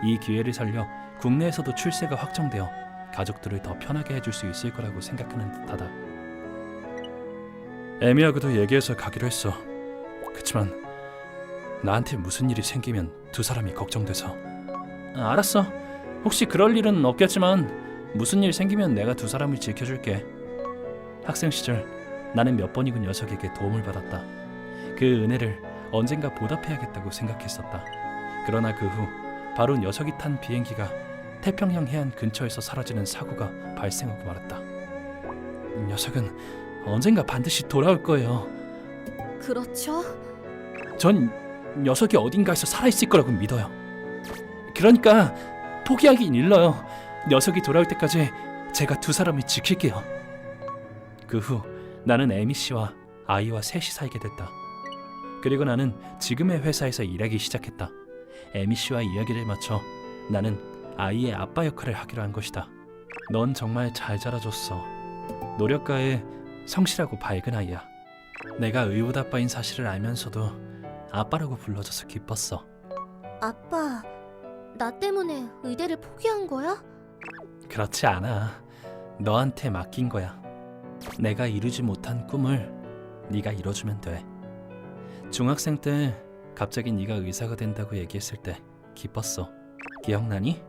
이 기회를 살려 국내에서도 출세가 확정되어 가족들을 더 편하게 해줄 수 있을 거라고 생각하는 듯하다. 에미하고도 얘기해서 가기로 했어. 그치만 나한테 무슨 일이 생기면 두 사람이 걱정돼서. 알았어. 혹시 그럴 일은 없겠지만 무슨 일 생기면 내가 두 사람을 지켜줄게. 학생 시절 나는 몇 번이고 녀석에게 도움을 받았다. 그 은혜를 언젠가 보답해야겠다고 생각했었다. 그러나 그 후 바로 녀석이 탄 비행기가 태평양 해안 근처에서 사라지는 사고가 발생하고 말았다. 녀석은 언젠가 반드시 돌아올 거예요. 그렇죠? 전 녀석이 어딘가에서 살아있을 거라고 믿어요. 그러니까 포기하긴 일러요. 녀석이 돌아올 때까지 제가 두 사람을 지킬게요. 그 후 나는 에미 씨와 아이와 셋이 살게 됐다. 그리고 나는 지금의 회사에서 일하기 시작했다. 에미 씨와 이야기를 맞춰 나는 아이의 아빠 역할을 하기로 한 것이다. 넌 정말 잘 자라줬어. 노력가에 성실하고 밝은 아이야. 내가 의붓 아빠인 사실을 알면서도 아빠라고 불러줘서 기뻤어. 아빠, 나 때문에 의대를 포기한 거야? 그렇지 않아. 너한테 맡긴 거야. 내가 이루지 못한 꿈을 네가 이뤄주면 돼. 중학생 때 갑자기 네가 의사가 된다고 얘기했을 때 기뻤어. 기억나니?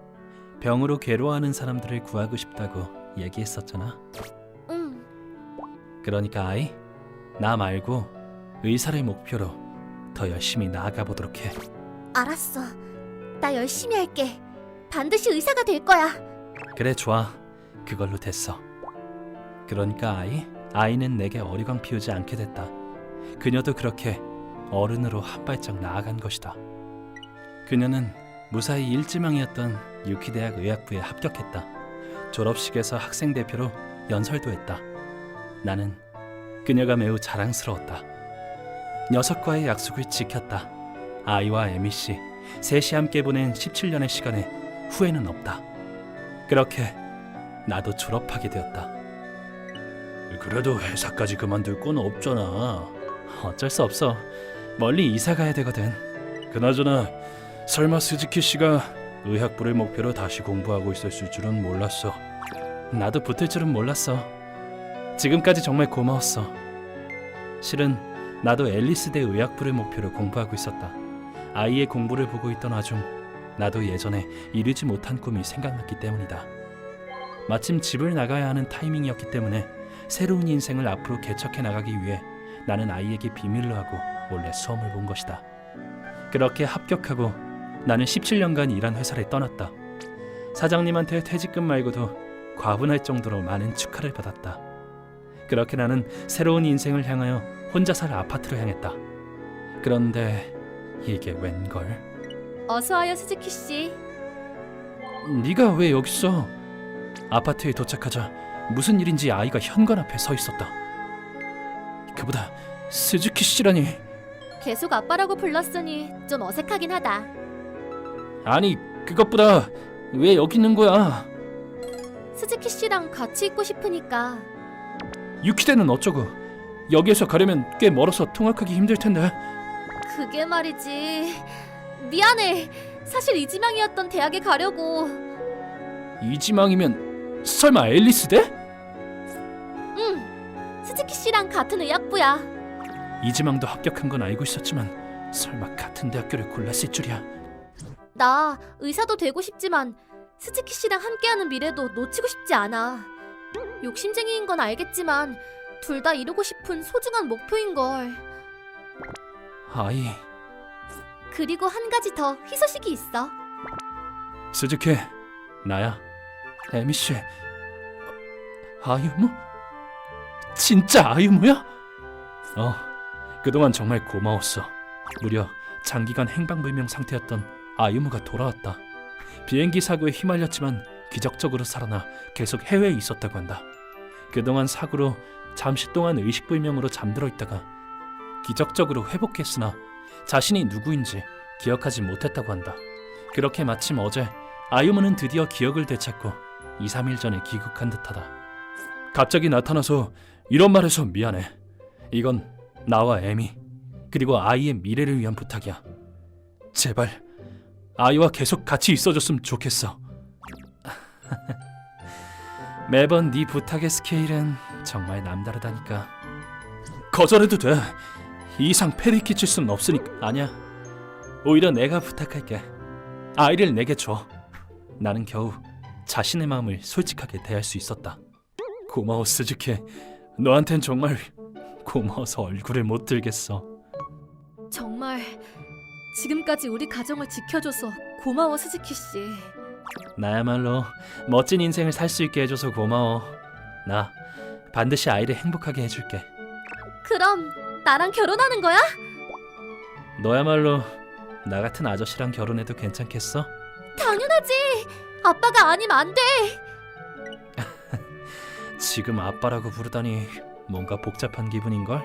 병으로 괴로워하는 사람들을 구하고 싶다고 얘기했었잖아. 응. 그러니까 아이, 나 말고 의사를 목표로 더 열심히 나아가 보도록 해. 알았어. 나 열심히 할게. 반드시 의사가 될 거야. 그래, 좋아. 그걸로 됐어. 그러니까 아이는 내게 어리광 피우지 않게 됐다. 그녀도 그렇게 어른으로 한 발짝 나아간 것이다. 그녀는 무사히 일지망이었던 유키대학 의학부에 합격했다. 졸업식에서 학생 대표로 연설도 했다. 나는 그녀가 매우 자랑스러웠다. 녀석과의 약속을 지켰다. 아이와 에미 씨 셋이 함께 보낸 17년의 시간에 후회는 없다. 그렇게 나도 졸업하게 되었다. 그래도 회사까지 그만둘 건 없잖아. 어쩔 수 없어. 멀리 이사 가야 되거든. 그나저나 설마 스즈키 씨가 의학부를 목표로 다시 공부하고 있었을 줄은 몰랐어. 나도 붙을 줄은 몰랐어. 지금까지 정말 고마웠어. 실은 나도 앨리스대 의학부를 목표로 공부하고 있었다. 아이의 공부를 보고 있던 와중 나도 예전에 이루지 못한 꿈이 생각났기 때문이다. 마침 집을 나가야 하는 타이밍이었기 때문에 새로운 인생을 앞으로 개척해 나가기 위해 나는 아이에게 비밀로 하고 몰래 수험을 본 것이다. 그렇게 합격하고 나는 17년간 일한 회사를 떠났다. 사장님한테 퇴직금 말고도 과분할 정도로 많은 축하를 받았다. 그렇게 나는 새로운 인생을 향하여 혼자 살 아파트로 향했다. 그런데 이게 웬걸? 어서 와요, 스즈키 씨. 네가 왜 여기 있어? 아파트에 도착하자 무슨 일인지 아이가 현관 앞에 서 있었다. 그보다 스즈키 씨라니. 계속 아빠라고 불렀으니 좀 어색하긴 하다. 아니, 그것보다 왜 여기 있는 거야? 스즈키 씨랑 같이 있고 싶으니까. 유키대는 어쩌고? 여기에서 가려면 꽤 멀어서 통학하기 힘들 텐데. 그게 말이지. 미안해. 사실 이지망이었던 대학에 가려고. 이지망이면 설마 앨리스대? 응. 스즈키 씨랑 같은 의학부야. 이지망도 합격한 건 알고 있었지만 설마 같은 대학교를 골랐을 줄이야. 나 의사도 되고 싶지만 스즈키 씨랑 함께하는 미래도 놓치고 싶지 않아. 욕심쟁이인 건 알겠지만 둘 다 이루고 싶은 소중한 목표인걸. 아이, 그리고 한 가지 더 희소식이 있어. 스즈키, 나야. 에미씨, 아유무? 진짜 아유무야? 그동안 정말 고마웠어. 무려 장기간 행방불명 상태였던 아유무가 돌아왔다. 비행기 사고에 휘말렸지만 기적적으로 살아나 계속 해외에 있었다고 한다. 그동안 사고로 잠시 동안 의식불명으로 잠들어 있다가 기적적으로 회복했으나 자신이 누구인지 기억하지 못했다고 한다. 그렇게 마침 어제 아유무는 드디어 기억을 되찾고 2, 3일 전에 귀국한 듯하다. 갑자기 나타나서 이런 말해서 미안해. 이건 나와 에미 그리고 아이의 미래를 위한 부탁이야. 제발 아이와 계속 같이 있어줬으면 좋겠어. 매번 네 부탁의 스케일은 정말 남다르다니까. 거절해도 돼. 이 이상 패리 끼칠 순 없으니까. 아니야. 오히려 내가 부탁할게. 아이를 내게 줘. 나는 겨우 자신의 마음을 솔직하게 대할 수 있었다. 고마워 스즈키. 너한텐 정말 고마워서 얼굴을 못 들겠어. 정말 지금까지 우리 가정을 지켜줘서 고마워 스즈키 씨. 나야말로 멋진 인생을 살 수 있게 해줘서 고마워. 나 반드시 아이를 행복하게 해줄게. 그럼 나랑 결혼하는 거야? 너야말로 나 같은 아저씨랑 결혼해도 괜찮겠어? 당연하지. 아빠가 아니면 안 돼. 지금 아빠라고 부르다니 뭔가 복잡한 기분인걸?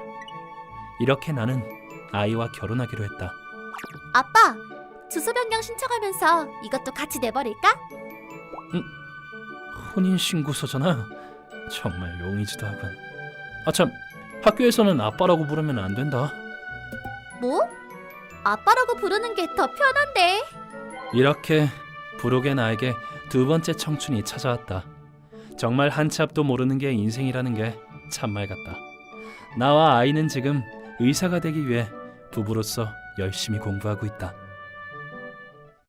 이렇게 나는 아이와 결혼하기로 했다. 아빠, 주소 변경 신청하면서 이것도 같이 내버릴까? 혼인신고서잖아. 정말 용이지도 하군. 아참, 학교에서는 아빠라고 부르면 안 된다. 뭐? 아빠라고 부르는 게 더 편한데. 이렇게 부록의 나에게 두 번째 청춘이 찾아왔다. 정말 한치 앞도 모르는 게 인생이라는 게 참말 같다. 나와 아이는 지금 의사가 되기 위해 부부로서 열심히 공부하고 있다.